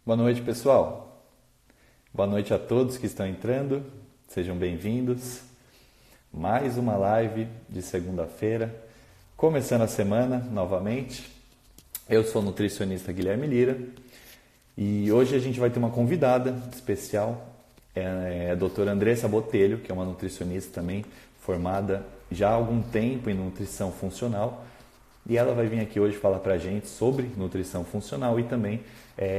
Boa noite, pessoal. Boa noite a todos que estão entrando. Sejam bem-vindos. Mais uma live de segunda-feira, começando a semana novamente. Eu sou o nutricionista Guilherme Lira e hoje a gente vai ter uma convidada especial, a doutora Andressa Botelho, que é uma nutricionista também formada já há algum tempo em nutrição funcional. E ela vai vir aqui hoje falar para a gente sobre nutrição funcional e também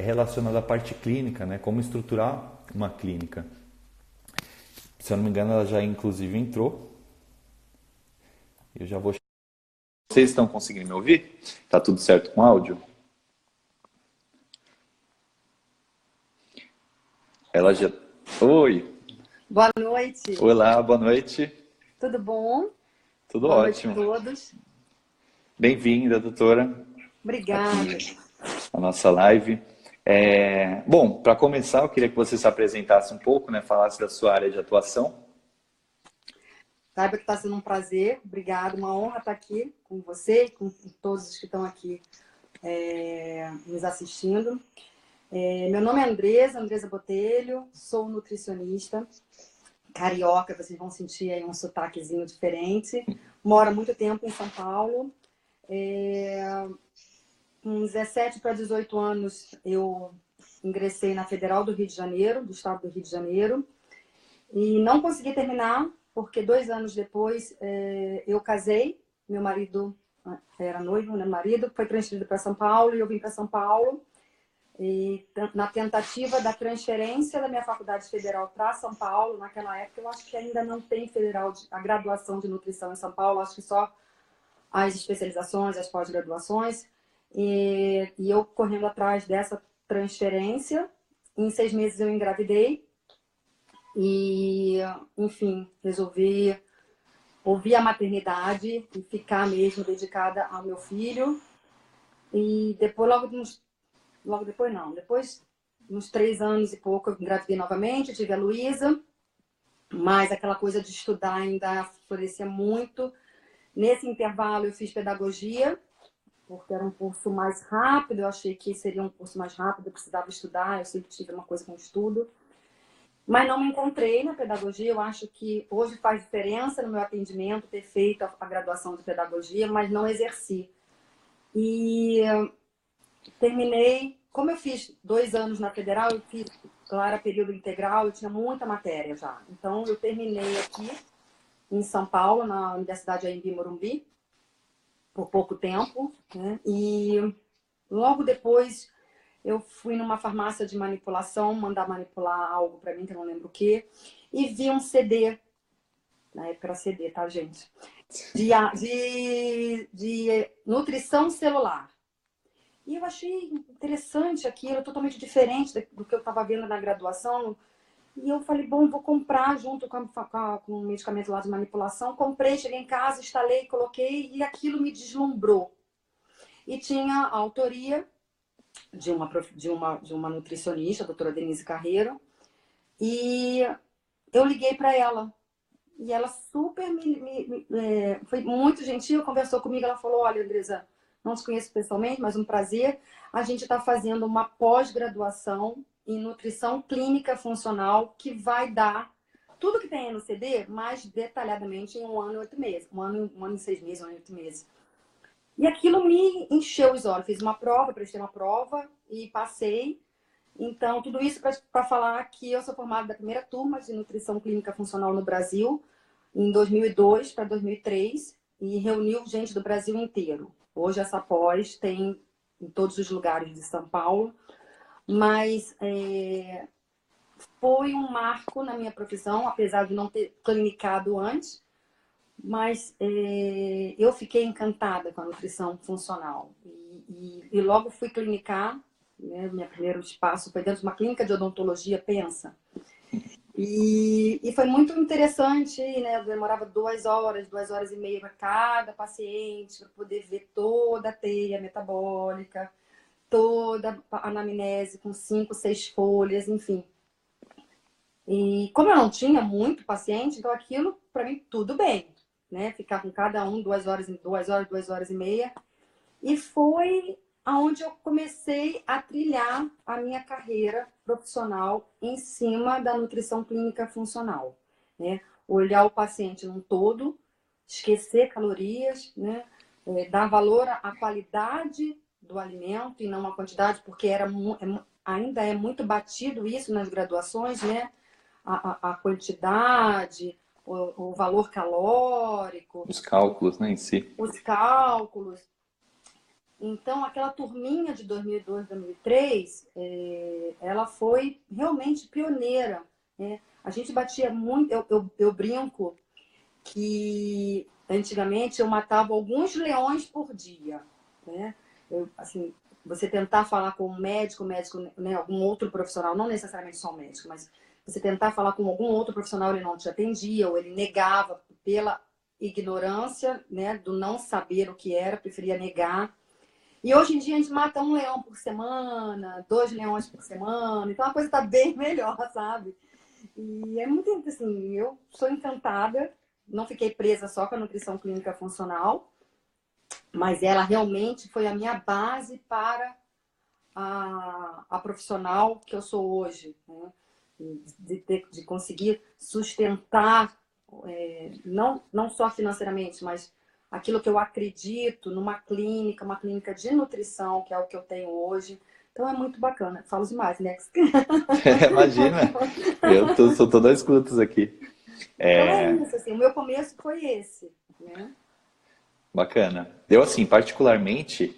relacionada à parte clínica, né? Como estruturar uma clínica. Se eu não me engano, ela já inclusive entrou. Eu já vou... Vocês estão conseguindo me ouvir? Tá tudo certo com o áudio? Ela já... Oi! Boa noite. Olá, boa noite. Tudo bom? Tudo Boa noite a ótimo. todos. Bem-vinda, doutora. Obrigada. Aqui a nossa live. Bom, para começar, eu queria que você se apresentasse um pouco, né? Falasse da sua área de atuação. Saiba que está sendo um prazer. Obrigada, uma honra estar aqui com você e com todos os que estão aqui nos assistindo. Meu nome é Andressa Botelho, sou nutricionista, carioca, vocês vão sentir aí um sotaquezinho diferente. Moro há muito tempo em São Paulo. Com 17 para 18 anos, eu ingressei na Federal do Rio de Janeiro, do estado do Rio de Janeiro, e não consegui terminar, porque 2 anos depois eu casei, meu marido era noivo, meu marido foi transferido para São Paulo e eu vim para São Paulo. E na tentativa da transferência da minha faculdade federal para São Paulo, naquela época, eu acho que ainda não tem a graduação de nutrição em São Paulo, acho que só as especializações, as pós-graduações. E eu correndo atrás dessa transferência, em 6 meses eu engravidei e, enfim, resolvi ouvir a maternidade e ficar mesmo dedicada ao meu filho. E depois, depois uns 3 anos e pouco, eu engravidei novamente, tive a Luísa, mas aquela coisa de estudar ainda florescia muito. Nesse intervalo eu fiz pedagogia, porque era um curso mais rápido, eu achei que seria um curso mais rápido, eu precisava estudar, eu sempre tive uma coisa com estudo. Mas não me encontrei na pedagogia, eu acho que hoje faz diferença no meu atendimento ter feito a graduação de pedagogia, mas não exerci. E terminei, como eu fiz 2 anos na Federal, eu fiz, lá era período integral, eu tinha muita matéria já. Então eu terminei aqui em São Paulo, na Universidade Anhembi Morumbi, por pouco tempo, né? E logo depois eu fui numa farmácia de manipulação, mandar manipular algo para mim, que eu não lembro o quê, e vi um CD, na época era CD, tá, gente? De nutrição celular. E eu achei interessante aquilo, totalmente diferente do que eu estava vendo na graduação. E eu falei, bom, vou comprar junto com o medicamento lá de manipulação. Comprei, cheguei em casa, instalei, coloquei e aquilo me deslumbrou. E tinha a autoria de uma nutricionista, a doutora Denise Carreiro, e eu liguei para ela. E ela super foi muito gentil, conversou comigo, ela falou, olha, Andressa, não te conheço pessoalmente, mas um prazer. A gente está fazendo uma pós-graduação em nutrição clínica funcional que vai dar tudo que tem aí no CD, mais detalhadamente em 1 ano e 8 meses. 1 ano e 6 meses, 1 ano e 8 meses. E aquilo me encheu os olhos. Fiz uma prova, prestei uma prova e passei. Então, tudo isso para falar que eu sou formada da primeira turma de nutrição clínica funcional no Brasil, em 2002 para 2003, e reuniu gente do Brasil inteiro. Hoje essa pós tem em todos os lugares de São Paulo, mas foi um marco na minha profissão, apesar de não ter clinicado antes, mas eu fiquei encantada com a nutrição funcional. E logo fui clinicar, né? Meu primeiro espaço foi dentro de uma clínica de odontologia, pensa. E foi muito interessante, né? Eu demorava 2 horas, 2 horas e meia para cada paciente, para poder ver toda a teia metabólica, toda a anamnese com 5, 6 folhas, enfim. E como eu não tinha muito paciente, então aquilo, para mim, tudo bem, né? Ficar com cada um 2 horas, 2 horas, 2 horas e meia. E foi aonde eu comecei a trilhar a minha carreira profissional em cima da nutrição clínica funcional, né? Olhar o paciente num todo, esquecer calorias, né? Dar valor à qualidade do alimento e não à quantidade, porque ainda é muito batido isso nas graduações, né? A quantidade, o valor calórico, Os cálculos, né, em si. os cálculos. Então, aquela turminha de 2002, 2003, ela foi realmente pioneira, né? A gente batia muito, eu brinco que antigamente eu matava alguns leões por dia, né? Assim, você tentar falar com um médico, né, algum outro profissional, não necessariamente só um médico, mas você tentar falar com algum outro profissional, ele não te atendia, ou ele negava pela ignorância, né, do não saber o que era, preferia negar. E hoje em dia a gente mata um leão por semana, 2 leões por semana, então a coisa está bem melhor, sabe? E é muito assim, eu sou encantada, não fiquei presa só com a nutrição clínica funcional, mas ela realmente foi a minha base para a profissional que eu sou hoje, né? De conseguir sustentar, não só financeiramente, mas aquilo que eu acredito numa clínica, uma clínica de nutrição, que é o que eu tenho hoje. Então é muito bacana. Falo demais, né? Imagina, sou todo escutas aqui. Então é isso, assim, o meu começo foi esse, né? Bacana. Eu, assim, particularmente,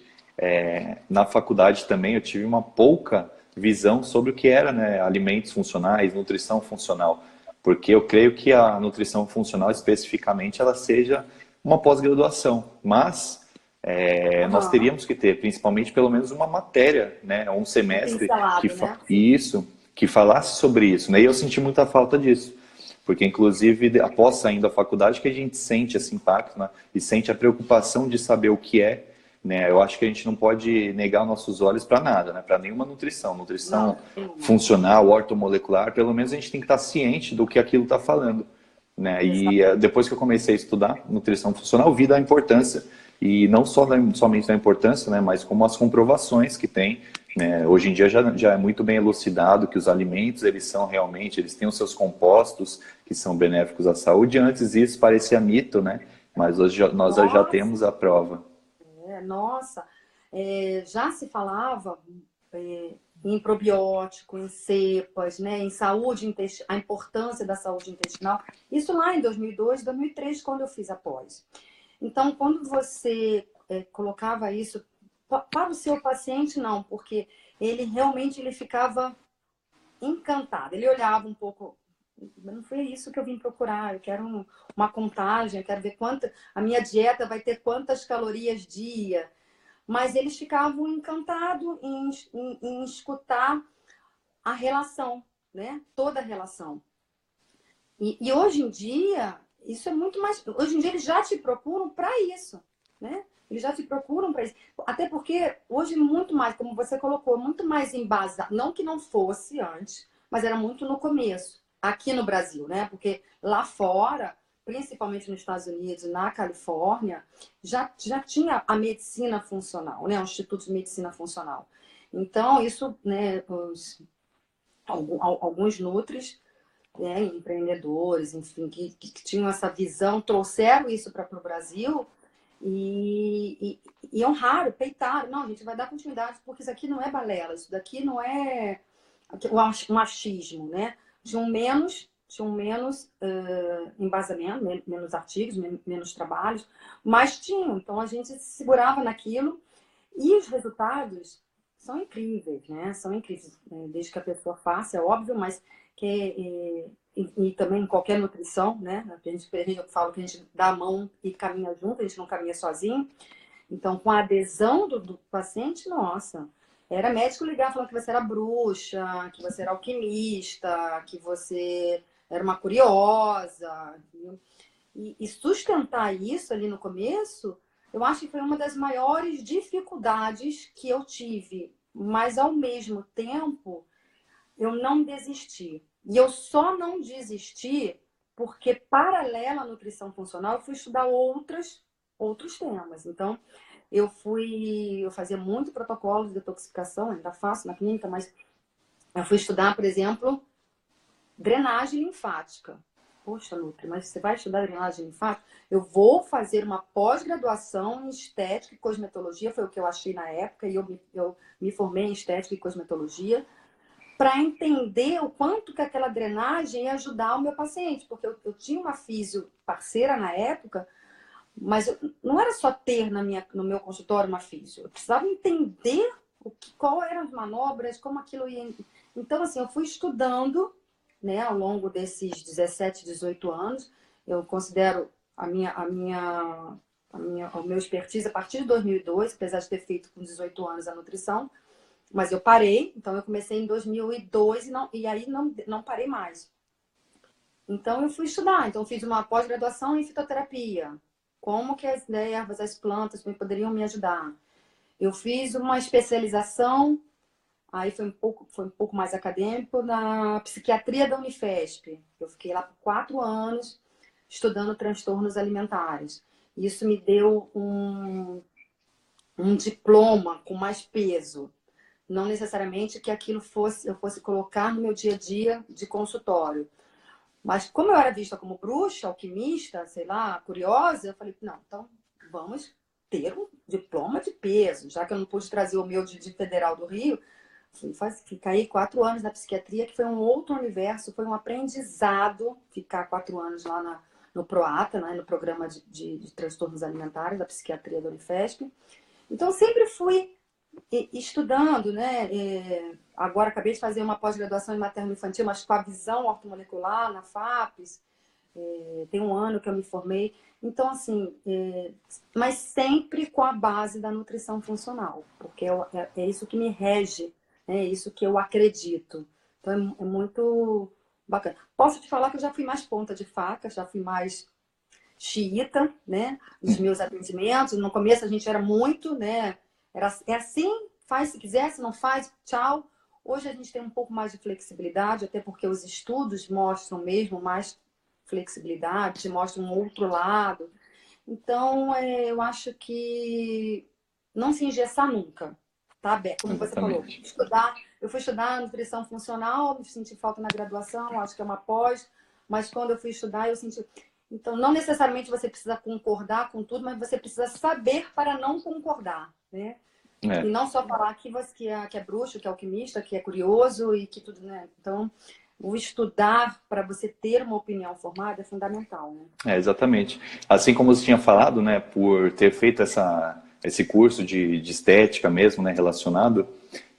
na faculdade também, eu tive uma pouca visão sobre o que era, né, alimentos funcionais, nutrição funcional, porque eu creio que a nutrição funcional, especificamente, ela seja uma pós-graduação, mas nós Aham. teríamos que ter, principalmente, pelo menos uma matéria, né, um Um semestre pincelado, né? Sim. isso, que falasse sobre isso, né, e eu senti muita falta disso. Porque, inclusive, após saindo da faculdade, que a gente sente esse impacto, né? E sente a preocupação de saber o que é, né? Eu acho que a gente não pode negar nossos olhos para nada, né? Para nenhuma nutrição. Nutrição Não, nenhuma. funcional, ortomolecular, pelo menos a gente tem que estar ciente do que aquilo está falando, né? E Exato. depois que eu comecei a estudar nutrição funcional, vi da importância. E não só somente da importância, né? Mas como as comprovações que tem, né? Hoje em dia já é muito bem elucidado que os alimentos, eles são realmente, eles têm os seus compostos que são benéficos à saúde. Antes isso parecia mito, né? Mas hoje nós já Nossa, temos a prova. nossa. Já se falava em probiótico, em cepas, né, em saúde intestinal, a importância da saúde intestinal. Isso lá em 2002, 2003, quando eu fiz a pós. Então, quando você colocava isso para o seu paciente, não, porque ele realmente ele ficava encantado. Ele olhava um pouco, não foi isso que eu vim procurar. Eu quero uma contagem, eu quero ver a minha dieta vai ter quantas calorias dia. Mas eles ficavam encantados em escutar a relação, né? Toda a relação. E hoje em dia, isso é muito mais. Hoje em dia, eles já te procuram para isso, né? Eles já te procuram para isso. Até porque hoje, muito mais, como você colocou, muito mais embasado. Não que não fosse antes, mas era muito no começo, aqui no Brasil, né? Porque lá fora, principalmente nos Estados Unidos, na Califórnia, já tinha a medicina funcional, né? O Instituto de Medicina Funcional. Então, isso, né? Alguns nutris, né, empreendedores, enfim, que tinham essa visão, trouxeram isso para o Brasil e honraram, peitaram. Não, a gente vai dar continuidade, porque isso aqui não é balela, isso daqui não é um achismo, né? Tinham menos embasamento, menos artigos, menos trabalhos, mas tinham. Então a gente se segurava naquilo e os resultados são incríveis, né? São incríveis, desde que a pessoa faça, é óbvio, mas e também em qualquer nutrição, né? Eu falo que a gente dá a mão e caminha junto, a gente não caminha sozinho. Então, com a adesão do paciente, nossa, era médico ligar falando que você era bruxa, que você era alquimista, que você era uma curiosa. E sustentar isso ali no começo, eu acho que foi uma das maiores dificuldades que eu tive. Mas, ao mesmo tempo, eu não desisti. E eu só não desisti porque, paralela à nutrição funcional, eu fui estudar outros temas. Então, eu fazia muito protocolo de detoxificação, ainda faço na clínica, mas eu fui estudar, por exemplo, drenagem linfática. Poxa, Nutri, mas você vai estudar drenagem linfática? Eu vou fazer uma pós-graduação em estética e cosmetologia, foi o que eu achei na época, e eu me formei em estética e cosmetologia, para entender o quanto que aquela drenagem ia ajudar o meu paciente, porque eu tinha uma físio parceira na época, mas não era só ter no meu consultório uma físio, eu precisava entender qual eram as manobras, como aquilo ia... Então, assim, eu fui estudando, né, ao longo desses 17, 18 anos, eu considero o meu expertise a partir de 2002, apesar de ter feito com 18 anos a nutrição, mas eu parei, então eu comecei em 2002 e aí não parei mais. Então eu fui estudar, então eu fiz uma pós-graduação em fitoterapia, como que as ervas, as plantas poderiam me ajudar. Eu fiz uma especialização, aí foi um pouco mais acadêmico, na psiquiatria da Unifesp. Eu fiquei lá por 4 anos estudando transtornos alimentares. Isso me deu um diploma com mais peso. Não necessariamente que aquilo eu fosse colocar no meu dia a dia de consultório. Mas como eu era vista como bruxa, alquimista, sei lá, curiosa, eu falei, não, então vamos ter um diploma de peso. Já que eu não pude trazer o meu de Federal do Rio, fiquei 4 anos na psiquiatria, que foi um outro universo, foi um aprendizado ficar 4 anos lá no PROATA, né, no Programa de Transtornos Alimentares da Psiquiatria da Unifesp. Então, sempre fui estudando, né? Agora acabei de fazer uma pós-graduação em materno-infantil, mas com a visão ortomolecular na FAPES. Tem 1 ano que eu me formei. Então, assim, mas sempre com a base da nutrição funcional, porque é isso que me rege, é isso que eu acredito. Então, é muito bacana. Posso te falar que eu já fui mais ponta de faca, já fui mais xiita, né? Nos meus atendimentos. No começo a gente era muito, né? É assim, faz se quiser, se não faz, tchau. Hoje a gente tem um pouco mais de flexibilidade, até porque os estudos mostram mesmo mais flexibilidade, mostram um outro lado. Então, eu acho que não se engessar nunca, tá, Bé? Como você falou, Exatamente. eu fui estudar nutrição funcional, me senti falta na graduação, acho que é uma pós, mas quando eu fui estudar, eu senti... Então, não necessariamente você precisa concordar com tudo, mas você precisa saber para não concordar, né? E É. não só falar que é bruxo, que é alquimista, que é curioso e que tudo, né? Então, o estudar para você ter uma opinião formada é fundamental, né? Exatamente. Assim como você tinha falado, né, por ter feito esse curso de estética mesmo, né, relacionado,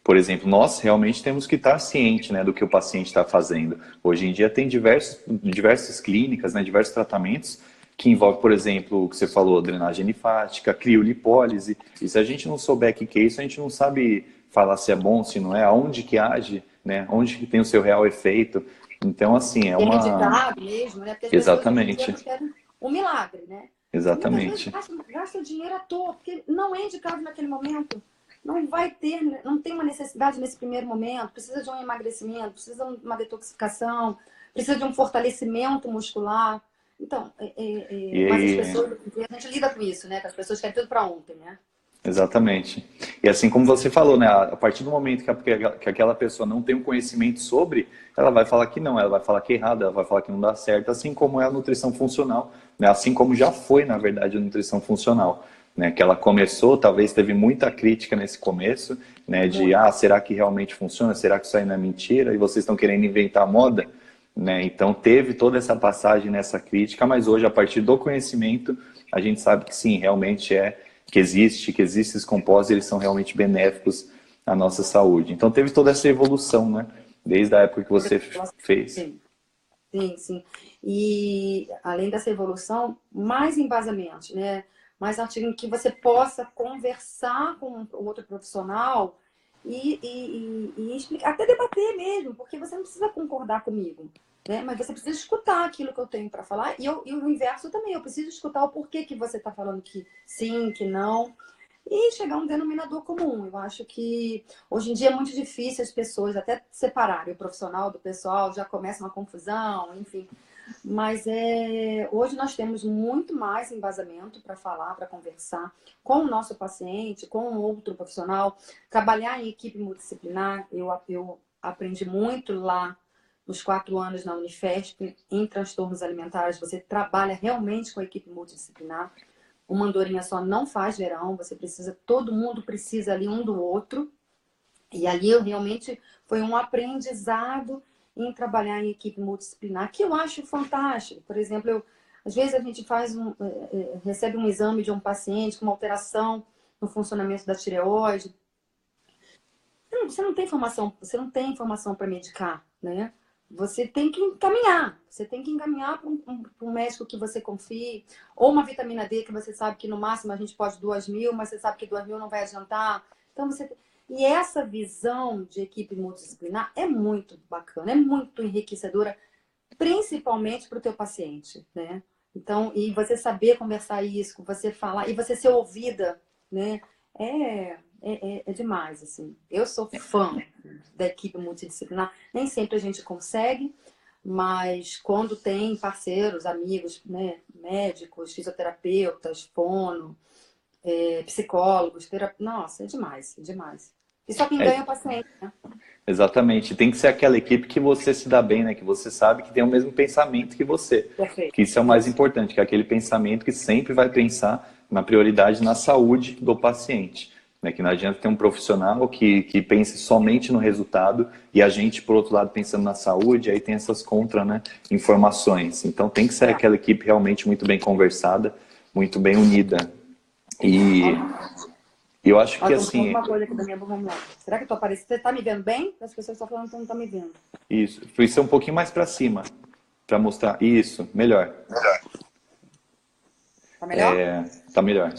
por exemplo, nós realmente temos que estar ciente, né, do que o paciente está fazendo. Hoje em dia tem diversas clínicas, né, diversos tratamentos que envolvem, por exemplo, o que você falou, drenagem linfática, criolipólise. E se a gente não souber o que é isso, a gente não sabe falar se é bom, se não é, aonde que age, né, onde que tem o seu real efeito. Então, assim, é É uma... indicado mesmo, né? Porque as pessoas hoje em dia Exatamente, não querem um milagre, né? E muitas vezes exatamente. gasta dinheiro à toa, porque não é indicado naquele momento. Não vai ter, não tem uma necessidade nesse primeiro momento. Precisa de um emagrecimento, precisa de uma detoxificação, precisa de um fortalecimento muscular. Então, E mas as aí, pessoas, a gente lida com isso, né? Que as pessoas querem tudo para ontem, né? exatamente. E assim como você falou, né, a partir do momento que aquela pessoa não tem um conhecimento sobre, ela vai falar que não, ela vai falar que é errado, ela vai falar que não dá certo, assim como é a nutrição funcional, né, assim como já foi, na verdade, a nutrição funcional, né, que ela começou, talvez teve muita crítica nesse começo, né, de, Muito. será que realmente funciona? Será que isso aí não é mentira? E vocês estão querendo inventar moda? Né? Então teve toda essa passagem nessa crítica, mas hoje, a partir do conhecimento, a gente sabe que sim, realmente que existem esses compostos, eles são realmente benéficos à nossa saúde. Então teve toda essa evolução, né? Desde a época que você fez. Sim. Sim, sim. E além dessa evolução, mais embasamentos, né? Mais artigos em que você possa conversar com o outro profissional e explicar, até debater mesmo, porque você não precisa concordar comigo, né? Mas você precisa escutar aquilo que eu tenho para falar e o inverso também. Eu preciso escutar o porquê que você está falando que sim, que não. E chegar a um denominador comum. Eu acho que hoje em dia é muito difícil as pessoas até separarem o profissional do pessoal, já começa uma confusão, enfim. Mas hoje nós temos muito mais embasamento para falar, para conversar com o nosso paciente, com outro profissional. Trabalhar em equipe multidisciplinar, eu aprendi muito lá nos 4 anos na Unifesp, em transtornos alimentares. Você trabalha realmente com a equipe multidisciplinar. Uma andorinha só não faz verão, todo mundo precisa ali um do outro. E ali eu realmente foi um aprendizado em trabalhar em equipe multidisciplinar, que eu acho fantástico. Por exemplo, às vezes a gente recebe um exame de um paciente com uma alteração no funcionamento da tireoide. Você não tem informação para medicar, né? Você tem que encaminhar. Você tem que encaminhar para um médico que você confie, ou uma vitamina D que você sabe que no máximo a gente pode 2.000, mas você sabe que 2.000 não vai adiantar. Então E essa visão de equipe multidisciplinar é muito bacana, é muito enriquecedora, principalmente para o teu paciente, né? Então, e você saber conversar isso, você falar, e você ser ouvida, né? É demais, assim. Eu sou fã da equipe multidisciplinar. Nem sempre a gente consegue, mas quando tem parceiros, amigos, né? Médicos, fisioterapeutas, fono, psicólogos, nossa, é demais, é demais. E só quem ganha é o paciente, né? Exatamente. Tem que ser aquela equipe que você se dá bem, né? Que você sabe que tem o mesmo pensamento que você. Perfeito. Que isso é o mais importante, que é aquele pensamento que sempre vai pensar na prioridade na saúde do paciente. Né? Que não adianta ter um profissional que pense somente no resultado e a gente, por outro lado, pensando na saúde, aí tem essas contra, né, informações. Então tem que ser aquela equipe realmente muito bem conversada, muito bem unida. E eu acho que assim... uma coisa aqui da minha boca, vamos lá. Será que eu tô aparecendo? Você tá me vendo bem? As pessoas estão falando que não estão me vendo. Isso, foi ser um pouquinho mais para cima, para mostrar. Isso, melhor. Tá melhor? Tá melhor.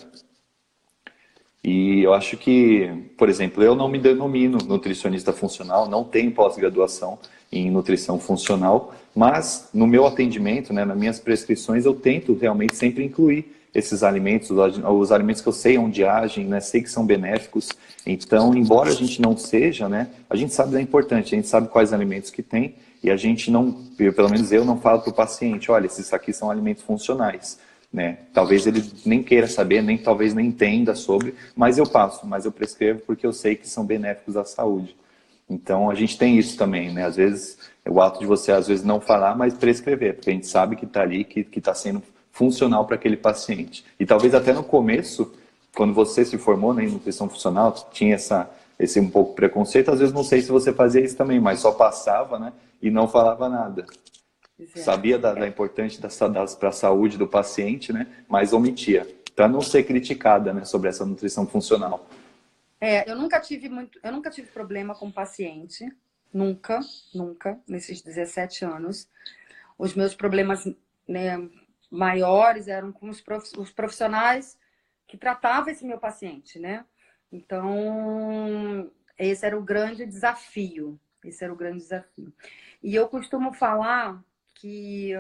E eu acho que, por exemplo, eu não me denomino nutricionista funcional, não tenho pós-graduação em nutrição funcional, mas no meu atendimento, né, nas minhas prescrições, eu tento realmente sempre incluir esses alimentos, os alimentos que eu sei onde agem, né, sei que são benéficos. Então, embora a gente não seja, né, a gente sabe da importância, a gente sabe quais alimentos que tem e a gente não, pelo menos eu não falo para o paciente, olha, esses aqui são alimentos funcionais. Né? Talvez ele nem queira saber, talvez nem entenda sobre, mas eu passo, mas eu prescrevo porque eu sei que são benéficos à saúde. Então a gente tem isso também, né? Às vezes o ato de você às vezes não falar, mas prescrever, porque a gente sabe que está ali, que está sendo funcional para aquele paciente. E talvez até no começo, quando você se formou, né, em nutrição funcional, tinha esse um pouco preconceito. Às vezes não sei se você fazia isso também, mas só passava, né, e não falava nada. Sabia da importância para a saúde do paciente, né? Mas omitia, para não ser criticada, né, sobre essa nutrição funcional. Eu nunca tive problema com paciente, nunca, nesses 17 anos. Os meus problemas, né, maiores eram com os profissionais que tratavam esse meu paciente, né? Então, esse era o grande desafio. E eu costumo falar que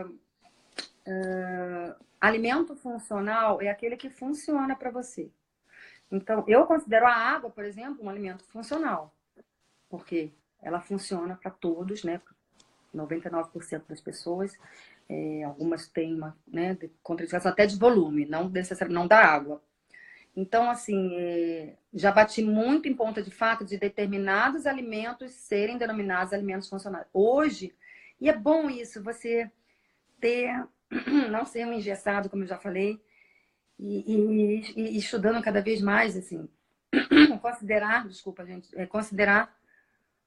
alimento funcional é aquele que funciona para você. Então, eu considero a água, por exemplo, um alimento funcional, porque ela funciona para todos, né? 99% das pessoas. Algumas têm uma, né, contraindicação até de volume, não necessariamente não da água. Então, assim, já bati muito em ponta de fato de determinados alimentos serem denominados alimentos funcionais. Hoje, e é bom isso, você não ser um engessado, como eu já falei, e estudando cada vez mais, assim, considerar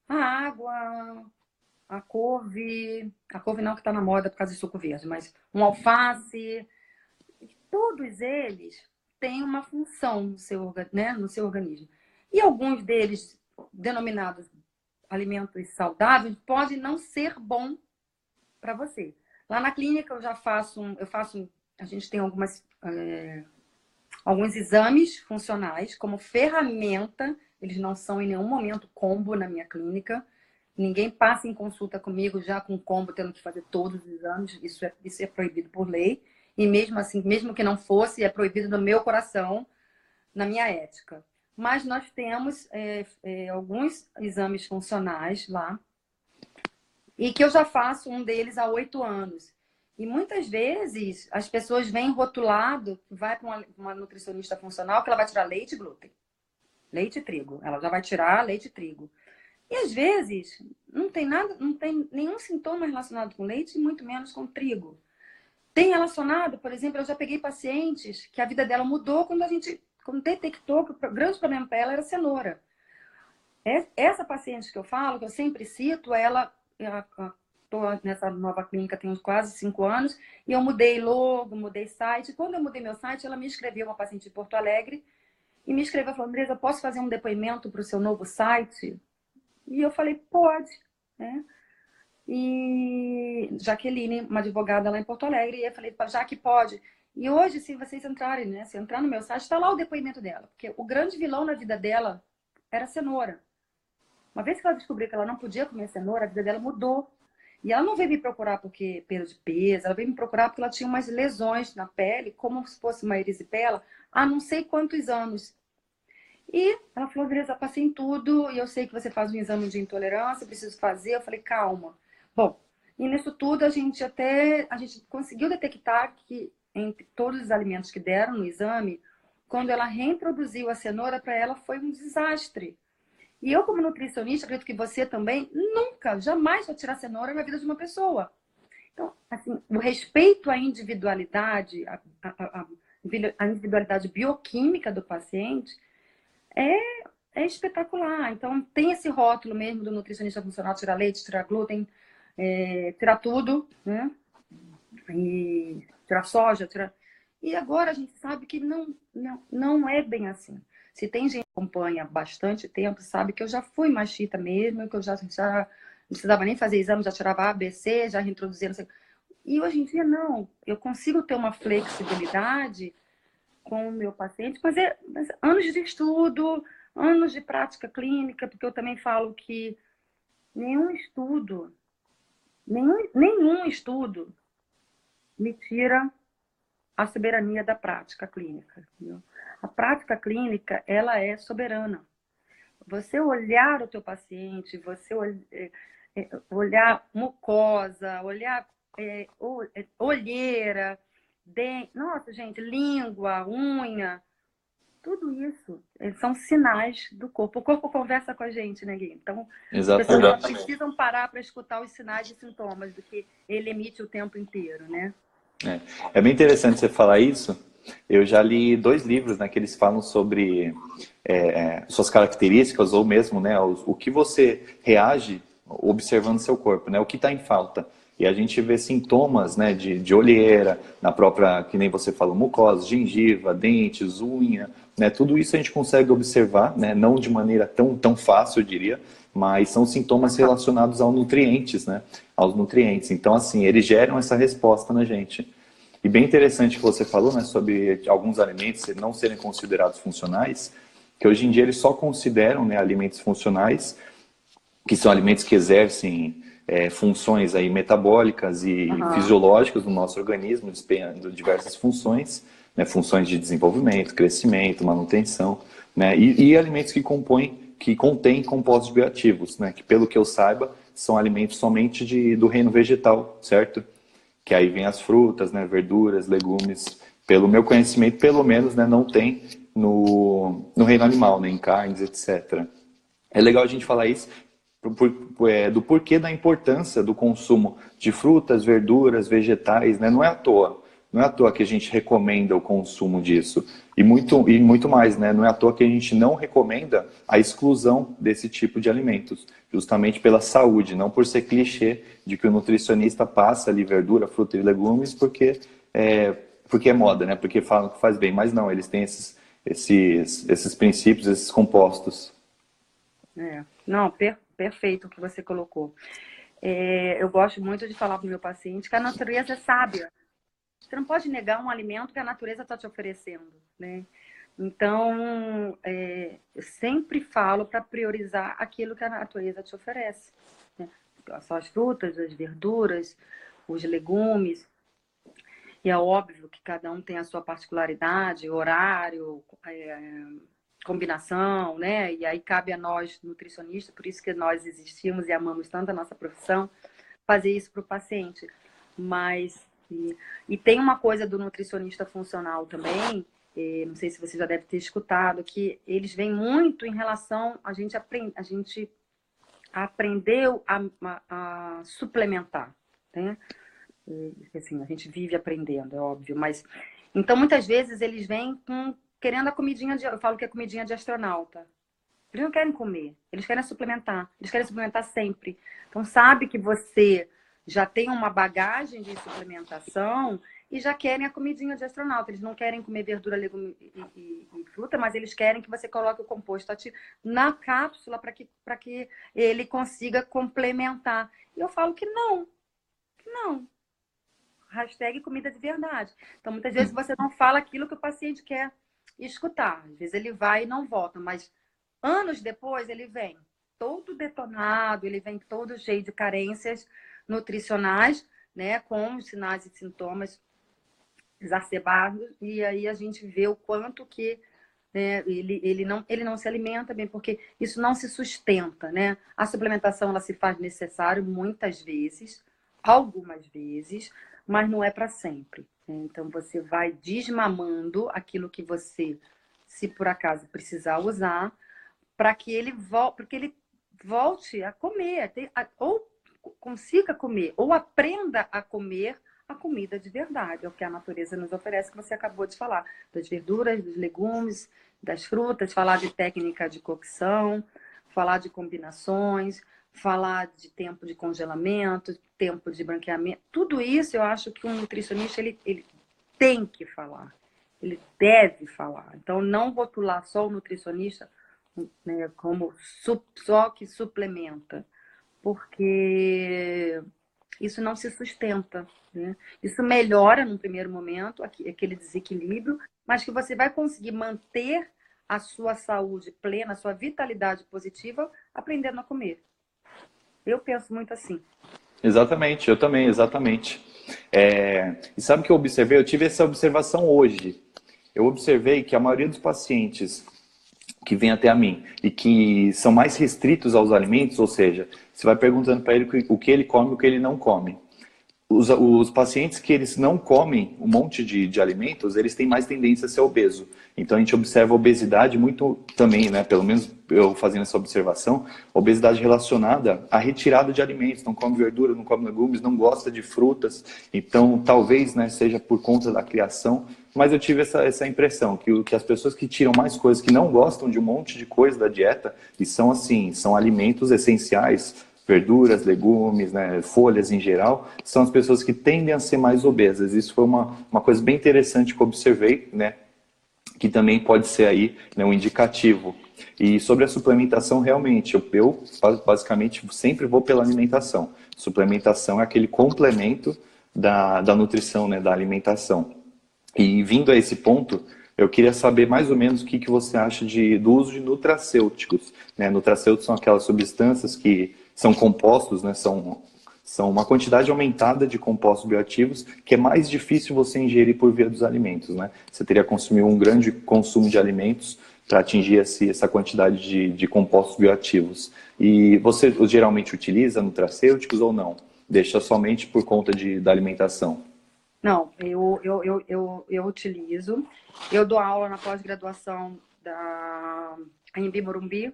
a água, a couve não que está na moda por causa do suco verde, mas um alface, todos eles têm uma função no seu organismo. E alguns deles, denominados alimentos saudáveis, podem não ser bom para você. Lá na clínica a gente tem alguns exames funcionais como ferramenta, eles não são em nenhum momento combo na minha clínica. Ninguém passa em consulta comigo já com combo, tendo que fazer todos os exames, isso é proibido por lei. E mesmo assim, mesmo que não fosse, é proibido no meu coração, na minha ética. Mas nós temos alguns exames funcionais lá, e que eu já faço um deles há 8 anos. E muitas vezes as pessoas vêm rotulado, vai para uma nutricionista funcional que ela vai tirar leite e glúten, leite e trigo. Ela já vai tirar leite e trigo. E às vezes não tem nada, não tem nenhum sintoma relacionado com leite, e muito menos com trigo. Tem relacionado, por exemplo, eu já peguei pacientes que a vida dela mudou quando detectou que o grande problema para ela era cenoura. Essa paciente que eu falo, que eu sempre cito, ela estou nessa nova clínica tem uns quase 5 anos, e eu mudei logo, mudei site. Quando eu mudei meu site, ela me escreveu, uma paciente de Porto Alegre, e me escreveu, falou, Andresa, posso fazer um depoimento para o seu novo site? E eu falei, pode, né? E Jaqueline, uma advogada lá em Porto Alegre, e eu falei, já que pode. E hoje, se vocês entrarem, né? Se entrar no meu site, está lá o depoimento dela. Porque o grande vilão na vida dela era a cenoura. Uma vez que ela descobriu que ela não podia comer cenoura, a vida dela mudou. E ela não veio me procurar porque perda de peso, ela veio me procurar porque ela tinha umas lesões na pele, como se fosse uma erisipela, há não sei quantos anos. E ela falou, Andresa, passei em tudo, e eu sei que você faz um exame de intolerância, preciso fazer. Eu falei, calma. Bom, e nisso tudo a gente conseguiu detectar que entre todos os alimentos que deram no exame, quando ela reintroduziu a cenoura para ela foi um desastre. E eu, como nutricionista, acredito que você também, nunca, jamais vai tirar cenoura na vida de uma pessoa. Então, assim, o respeito à individualidade, a individualidade bioquímica do paciente é espetacular. Então, tem esse rótulo mesmo do nutricionista funcional, tirar leite, tirar glúten, tirar tudo, né? E tirar soja, tirar... E agora a gente sabe que não é bem assim. Se tem gente que acompanha há bastante tempo, sabe que eu já fui machista mesmo, que eu já não precisava nem fazer exame, já tirava A, B, C, já reintroduzia, não sei. E hoje em dia, não. Eu consigo ter uma flexibilidade com o meu paciente, mas anos de estudo, anos de prática clínica, porque eu também falo que nenhum estudo, nenhum estudo me tira a soberania da prática clínica. Entendeu? A prática clínica, ela é soberana. Você olhar o teu paciente, você olhar mucosa, olhar olheira, dente, nossa, gente, língua, unha, tudo isso são sinais do corpo. O corpo conversa com a gente, né, Gui? Então, as pessoas só Exatamente. precisam parar para escutar os sinais e sintomas do que ele emite o tempo inteiro, né? É bem interessante você falar isso. Eu já li 2 livros, né, que eles falam sobre suas características ou mesmo, né, o que você reage observando seu corpo, né, o que está em falta. E a gente vê sintomas, né, de olheira, na própria, que nem você falou, mucosa, gengiva, dentes, unha, né, tudo isso a gente consegue observar, né, não de maneira tão fácil, eu diria, mas são sintomas relacionados aos nutrientes, né, aos nutrientes. Então, assim, eles geram essa resposta na gente. E bem interessante que você falou, né, sobre alguns alimentos não serem considerados funcionais, que hoje em dia eles só consideram, né, alimentos funcionais, que são alimentos que exercem funções aí metabólicas e fisiológicas no nosso organismo, desempenhando diversas funções, né, funções de desenvolvimento, crescimento, manutenção, né, e alimentos que contêm compostos bioativos, né, que pelo que eu saiba são alimentos somente do reino vegetal, certo? Que aí vem as frutas, né, verduras, legumes. Pelo meu conhecimento, pelo menos, né, não tem no reino animal, né, em carnes, etc. É legal a gente falar isso do porquê da importância do consumo de frutas, verduras, vegetais, né? Não é à toa. Não é à toa que a gente recomenda o consumo disso. E muito mais, né? Não é à toa que a gente não recomenda a exclusão desse tipo de alimentos, justamente pela saúde, não por ser clichê de que o nutricionista passa ali verdura, fruta e legumes porque é moda, né? Porque falam que faz bem. Mas não, eles têm esses princípios, esses compostos. Não, perfeito o que você colocou. Eu gosto muito de falar para o meu paciente que a natureza é sábia. Você não pode negar um alimento que a natureza está te oferecendo, né? Então, eu sempre falo para priorizar aquilo que a natureza te oferece, né? São as frutas, as verduras, os legumes. E é óbvio que cada um tem a sua particularidade, horário, combinação, né? E aí cabe a nós, nutricionistas, por isso que nós existimos e amamos tanto a nossa profissão, fazer isso para o paciente. Mas E tem uma coisa do nutricionista funcional também, não sei se você já deve ter escutado, que eles vêm muito em relação a gente aprendeu a suplementar, né? Assim, a gente vive aprendendo, é óbvio, mas então muitas vezes eles vêm querendo a comidinha eu falo que é comidinha de astronauta. Eles não querem comer, eles querem suplementar sempre. Então sabe que você já tem uma bagagem de suplementação e já querem a comidinha de astronauta. Eles não querem comer verdura, legume e fruta, mas eles querem que você coloque o composto ativo na cápsula para que ele consiga complementar. E eu falo que não, que não. Hashtag comida de verdade. Então, muitas vezes você não fala aquilo que o paciente quer escutar. Às vezes ele vai e não volta, mas anos depois ele vem todo detonado, ele vem todo cheio de carências nutricionais, né, com sinais e sintomas exacerbados, e aí a gente vê o quanto que, né, ele não se alimenta bem, porque isso não se sustenta, né? A suplementação ela se faz necessário muitas vezes, algumas vezes, mas não é para sempre, né? Então você vai desmamando aquilo que você, se por acaso precisar usar, para que ele volte a comer, ou consiga comer, ou aprenda a comer a comida de verdade, é o que a natureza nos oferece, que você acabou de falar, das verduras, dos legumes, das frutas, falar de técnica de cocção, falar de combinações, falar de tempo de congelamento, tempo de branqueamento, tudo isso eu acho que um nutricionista ele tem que falar, ele deve falar. Então, não rotular só o nutricionista, né, como só que suplementa, porque isso não se sustenta, né? Isso melhora num primeiro momento aquele desequilíbrio, mas que você vai conseguir manter a sua saúde plena, a sua vitalidade positiva, aprendendo a comer. Eu penso muito assim. Exatamente, eu também, exatamente. E sabe o que eu observei? Eu tive essa observação hoje. Eu observei que a maioria dos pacientes que vêm até a mim e que são mais restritos aos alimentos, ou seja, você vai perguntando para ele o que ele come e o que ele não come. Os pacientes que eles não comem um monte de alimentos, eles têm mais tendência a ser obeso. Então a gente observa a obesidade muito também, né? Pelo menos eu fazendo essa observação, obesidade relacionada à retirada de alimentos. Não come verdura, não come legumes, não gosta de frutas. Então talvez, né, seja por conta da criação. Mas eu tive essa impressão que as pessoas que tiram mais coisas, que não gostam de um monte de coisa da dieta, e são assim, são alimentos essenciais, verduras, legumes, né, folhas em geral, são as pessoas que tendem a ser mais obesas. Isso foi uma coisa bem interessante que eu observei, né, que também pode ser aí, né, um indicativo. E sobre a suplementação, realmente, eu basicamente sempre vou pela alimentação. Suplementação é aquele complemento da nutrição, né, da alimentação. E vindo a esse ponto, eu queria saber mais ou menos o que você acha do uso de nutracêuticos, né? Nutracêuticos são aquelas substâncias que são compostos, né? São uma quantidade aumentada de compostos bioativos que é mais difícil você ingerir por via dos alimentos, né? Você teria que consumir um grande consumo de alimentos para atingir essa quantidade de compostos bioativos. E você geralmente utiliza nutracêuticos ou não? Deixa somente por conta da alimentação? Não, eu utilizo. Eu dou aula na pós-graduação da Anhembi Morumbi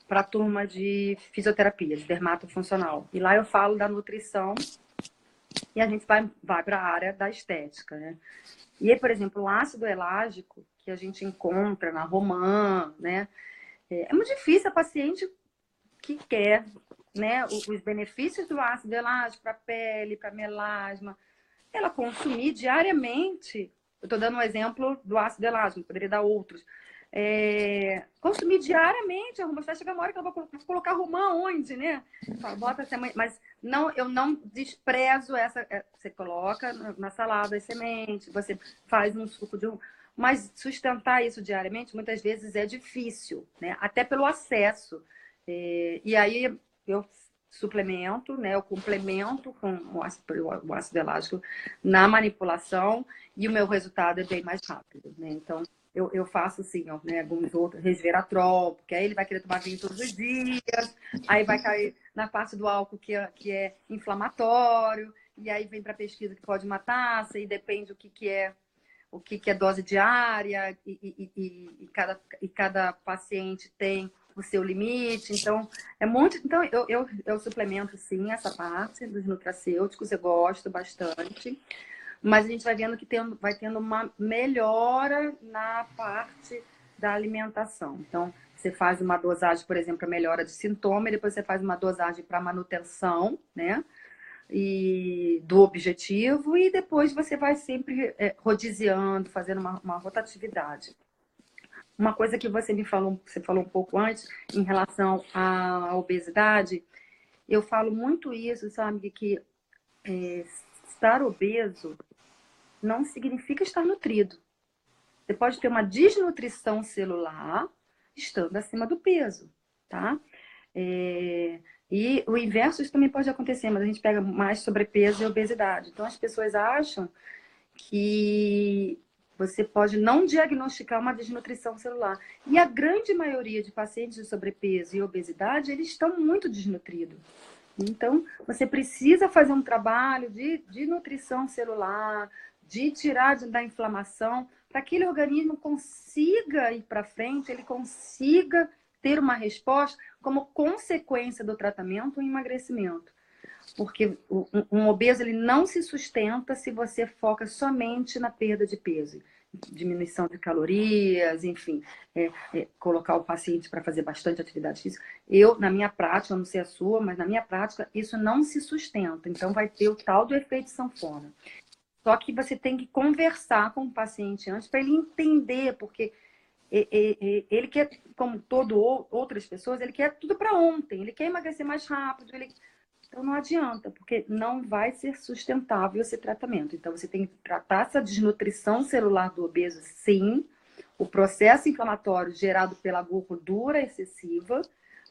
para a turma de fisioterapia, de dermatofuncional. E lá eu falo da nutrição e a gente vai para a área da estética, né? E aí, por exemplo, o ácido elágico que a gente encontra na romã, né? É muito difícil a paciente que quer, né, os benefícios do ácido elágico para a pele, para melasma, ela consumir diariamente. Eu estou dando um exemplo do ácido elágico, poderia dar outros. Consumir diariamente a romã. Vai chegar uma hora que ela vai colocar romã onde, né? Fala, bota a semente, mas não, eu não desprezo essa. Você coloca na salada as sementes, você faz um suco de romã. Mas sustentar isso diariamente muitas vezes é difícil, né? Até pelo acesso. E aí eu suplemento, né? Eu complemento com o ácido elástico na manipulação e o meu resultado é bem mais rápido, né? Então, eu faço assim, ó, né? Alguns outros, resveratrol, porque aí ele vai querer tomar vinho todos os dias, aí vai cair na parte do álcool que é inflamatório. e aí vem para pesquisa que pode uma taça, e depende o que é dose diária, e cada paciente tem o seu limite. Então, é muito. Então, eu suplemento sim essa parte dos nutracêuticos, eu gosto bastante. Mas a gente vai vendo que vai tendo uma melhora na parte da alimentação. Então, você faz uma dosagem, por exemplo, para melhora de sintoma, e depois você faz uma dosagem para manutenção, né? E do objetivo, e depois você vai sempre rodiziando, fazendo uma rotatividade. Uma coisa que você falou um pouco antes, em relação à obesidade, eu falo muito isso, sabe? Que estar obeso não significa estar nutrido. Você pode ter uma desnutrição celular estando acima do peso, tá? E o inverso isso também pode acontecer, mas a gente pega mais sobrepeso e obesidade. Então as pessoas acham que você pode não diagnosticar uma desnutrição celular. E a grande maioria de pacientes de sobrepeso e obesidade, eles estão muito desnutridos. Então, você precisa fazer um trabalho de nutrição celular, de tirar da inflamação, para que aquele organismo consiga ir para frente, ele consiga ter uma resposta como consequência do tratamento, o emagrecimento. Porque um obeso ele não se sustenta se você foca somente na perda de peso. Diminuição de calorias, enfim, colocar o paciente para fazer bastante atividade física. Na minha prática, não sei a sua, mas na minha prática, isso não se sustenta. Então, vai ter o tal do efeito sanfona. Só que você tem que conversar com o paciente antes para ele entender, porque ele quer, como outras pessoas, ele quer tudo para ontem, ele quer emagrecer mais rápido, Então não adianta, porque não vai ser sustentável esse tratamento. Então você tem que tratar essa desnutrição celular do obeso, sim, o processo inflamatório gerado pela gordura excessiva,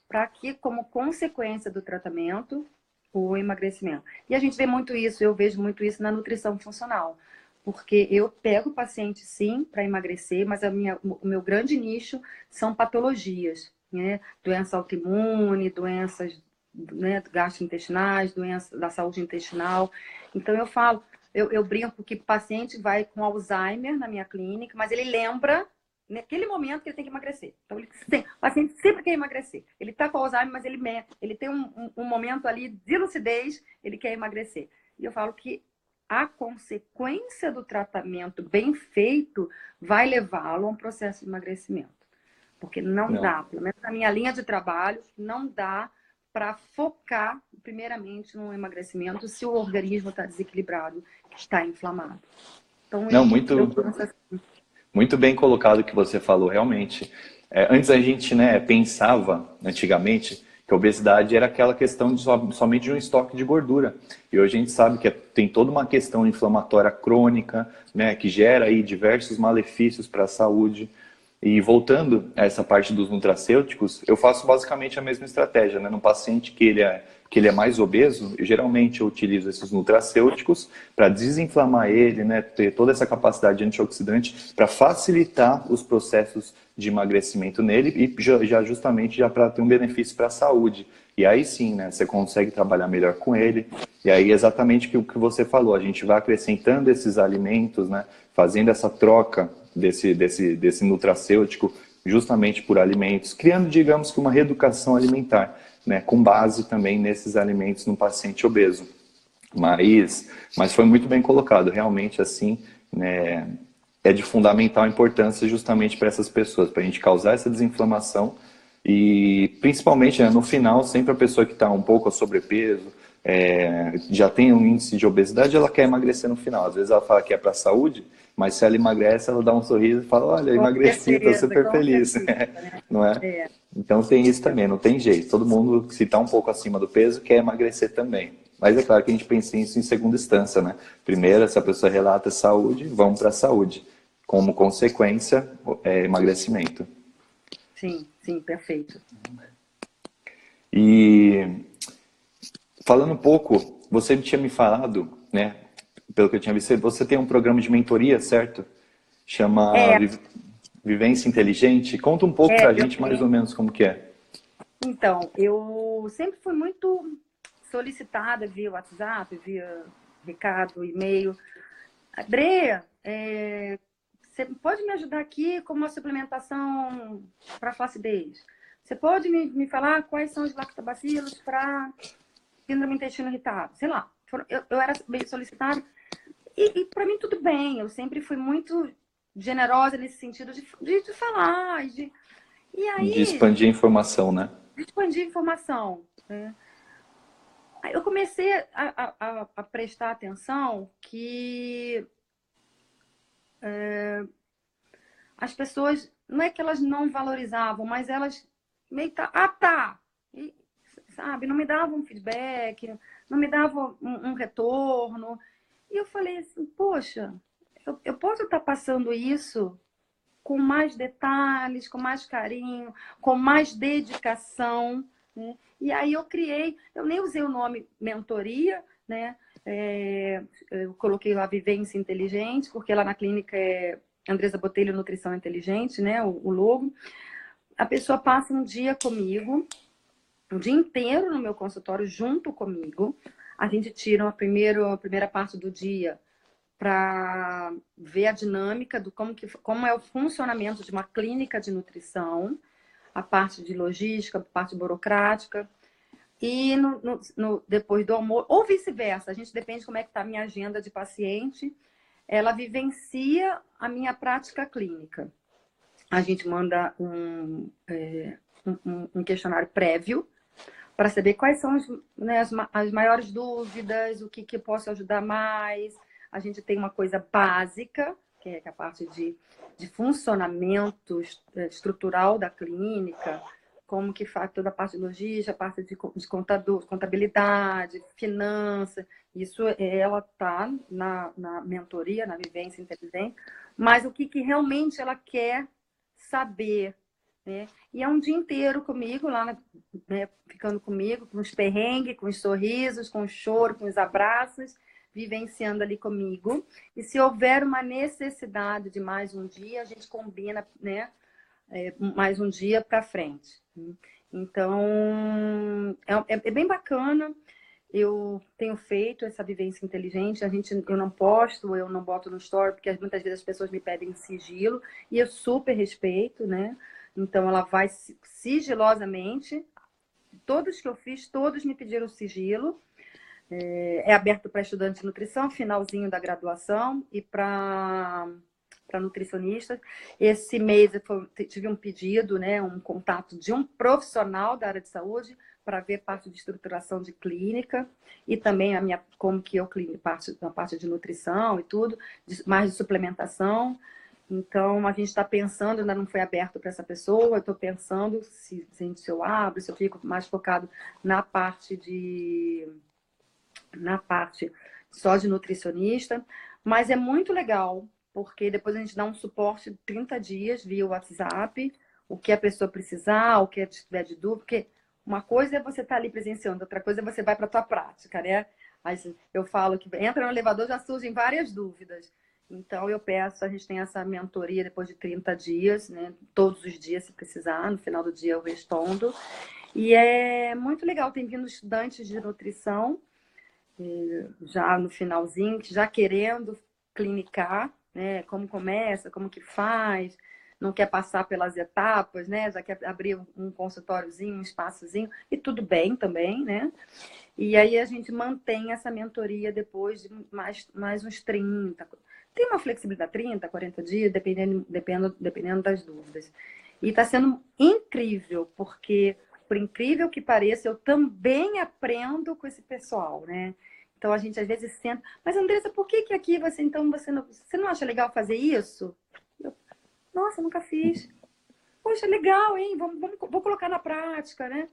para que, como consequência do tratamento, o emagrecimento. E a gente vê muito isso, eu vejo muito isso na nutrição funcional. Porque eu pego o paciente, sim, para emagrecer, mas o meu grande nicho são patologias, né? Doença autoimune, doenças, né, gastrointestinais, doenças da saúde intestinal. Então eu brinco que o paciente vai com Alzheimer na minha clínica, mas ele lembra naquele momento que ele tem que emagrecer. Então, o paciente sempre quer emagrecer. Ele está com Alzheimer, mas ele tem um momento ali de lucidez, ele quer emagrecer. E eu falo que a consequência do tratamento bem feito vai levá-lo a um processo de emagrecimento. Porque não dá, pelo menos na minha linha de trabalho, não dá para focar primeiramente no emagrecimento se o organismo está desequilibrado, está inflamado. Então, muito bem colocado o que você falou, realmente. Antes a gente, né, pensava, antigamente, que a obesidade era aquela questão somente de um estoque de gordura. E hoje a gente sabe que tem toda uma questão inflamatória crônica, né, que gera aí diversos malefícios para a saúde. E voltando a essa parte dos nutracêuticos, eu faço basicamente a mesma estratégia, né? No paciente que ele é mais obeso, geralmente eu utilizo esses nutracêuticos para desinflamar ele, né? Ter toda essa capacidade antioxidante para facilitar os processos de emagrecimento nele e justamente para ter um benefício para a saúde. E aí sim, né? Você consegue trabalhar melhor com ele. E aí exatamente o que você falou, a gente vai acrescentando esses alimentos, né? Fazendo essa troca desse nutracêutico justamente por alimentos, criando, digamos que uma reeducação alimentar, né, com base também nesses alimentos no paciente obeso. Mas foi muito bem colocado, realmente assim, né, é de fundamental importância justamente para essas pessoas, para a gente causar essa desinflamação e principalmente, né, no final, sempre a pessoa que está um pouco a sobrepeso, já tem um índice de obesidade, ela quer emagrecer no final. Às vezes ela fala que é para a saúde, mas se ela emagrece, ela dá um sorriso e fala, olha, eu emagreci, estou super feliz. Certeza, né? Não é? Então tem isso também, não tem jeito. Todo mundo, se está um pouco acima do peso, quer emagrecer também. Mas é claro que a gente pensa isso em segunda instância, né? Primeiro, se a pessoa relata saúde, vamos para a saúde. Como consequência, emagrecimento. Sim, sim, perfeito. E falando um pouco, você tinha me falado, né? Pelo que eu tinha visto, você tem um programa de mentoria, certo? Chama Vivência Inteligente. Conta um pouco pra gente mais ou menos como que é. Então, eu sempre fui muito solicitada via WhatsApp, via recado, e-mail. Andrea, você pode me ajudar aqui com uma suplementação para flacidez? Você pode me falar quais são os lactobacilos para síndrome do intestino irritável? Sei lá, eu era bem solicitada. E para mim tudo bem, eu sempre fui muito generosa nesse sentido de falar. E De aí, expandir a informação, né? de expandir informação, né? Aí eu comecei a prestar atenção que as pessoas, não é que elas não valorizavam, mas elas meio que, tá, e, sabe, não me davam um feedback, não me davam um retorno. E eu falei assim, poxa, eu posso estar passando isso com mais detalhes, com mais carinho, com mais dedicação, né? E aí eu nem usei o nome mentoria, né? Eu coloquei lá Vivência Inteligente, porque lá na clínica é Andresa Botelho Nutrição Inteligente, né? O logo. A pessoa passa um dia comigo, um dia inteiro no meu consultório, junto comigo. A gente tira a primeira parte do dia para ver a dinâmica do como é o funcionamento de uma clínica de nutrição, a parte de logística, a parte burocrática. E depois do almoço, ou vice-versa, a gente depende de como é que está a minha agenda de paciente, ela vivencia a minha prática clínica. A gente manda um questionário prévio para saber quais são as maiores dúvidas, o que eu posso ajudar mais. A gente tem uma coisa básica, que é a parte de funcionamento estrutural da clínica, como que faz toda a parte de logística, a parte de contabilidade, finança. Isso ela está na mentoria, na vivência inteligente, mas o que realmente ela quer saber, né? E é um dia inteiro comigo, lá, né, ficando comigo, com os perrengues, com os sorrisos, com o choro, com os abraços, vivenciando ali comigo. E se houver uma necessidade de mais um dia, a gente combina, né, mais um dia para frente. Então, é bem bacana. Eu tenho feito essa vivência inteligente. Eu não posto, eu não boto no story, porque muitas vezes as pessoas me pedem sigilo, e eu super respeito, né? Então, ela vai sigilosamente. Todos que eu fiz, todos me pediram sigilo. É aberto para estudante de nutrição, finalzinho da graduação, e para nutricionistas. Esse mês eu tive um pedido, né, um contato de um profissional da área de saúde para ver parte de estruturação de clínica e também como que eu a parte de nutrição e tudo, mais de suplementação. Então, a gente está pensando, ainda não foi aberto para essa pessoa, eu estou pensando se eu abro, se eu fico mais focado na parte só de nutricionista, mas é muito legal, porque depois a gente dá um suporte de 30 dias via WhatsApp, o que a pessoa precisar, o que tiver de dúvida, porque uma coisa é você estar ali presenciando, outra coisa é você vai para a tua prática, né? Mas eu falo que entra no elevador, já surgem várias dúvidas. Então, eu peço, a gente tem essa mentoria depois de 30 dias, né? Todos os dias, se precisar, no final do dia eu respondo. E é muito legal, tem vindo estudantes de nutrição, já no finalzinho, já querendo clinicar, né? Como começa, como que faz, não quer passar pelas etapas, né? Já quer abrir um consultóriozinho, um espaçozinho, e tudo bem também, né? E aí a gente mantém essa mentoria depois de mais uns 30. Tem uma flexibilidade, 30, 40 dias, dependendo das dúvidas. E está sendo incrível, porque, por incrível que pareça, eu também aprendo com esse pessoal, né? Então a gente às vezes senta, mas Andressa, por que aqui você não acha legal fazer isso? Nossa, nunca fiz. Poxa, legal, hein? Vou colocar na prática, né?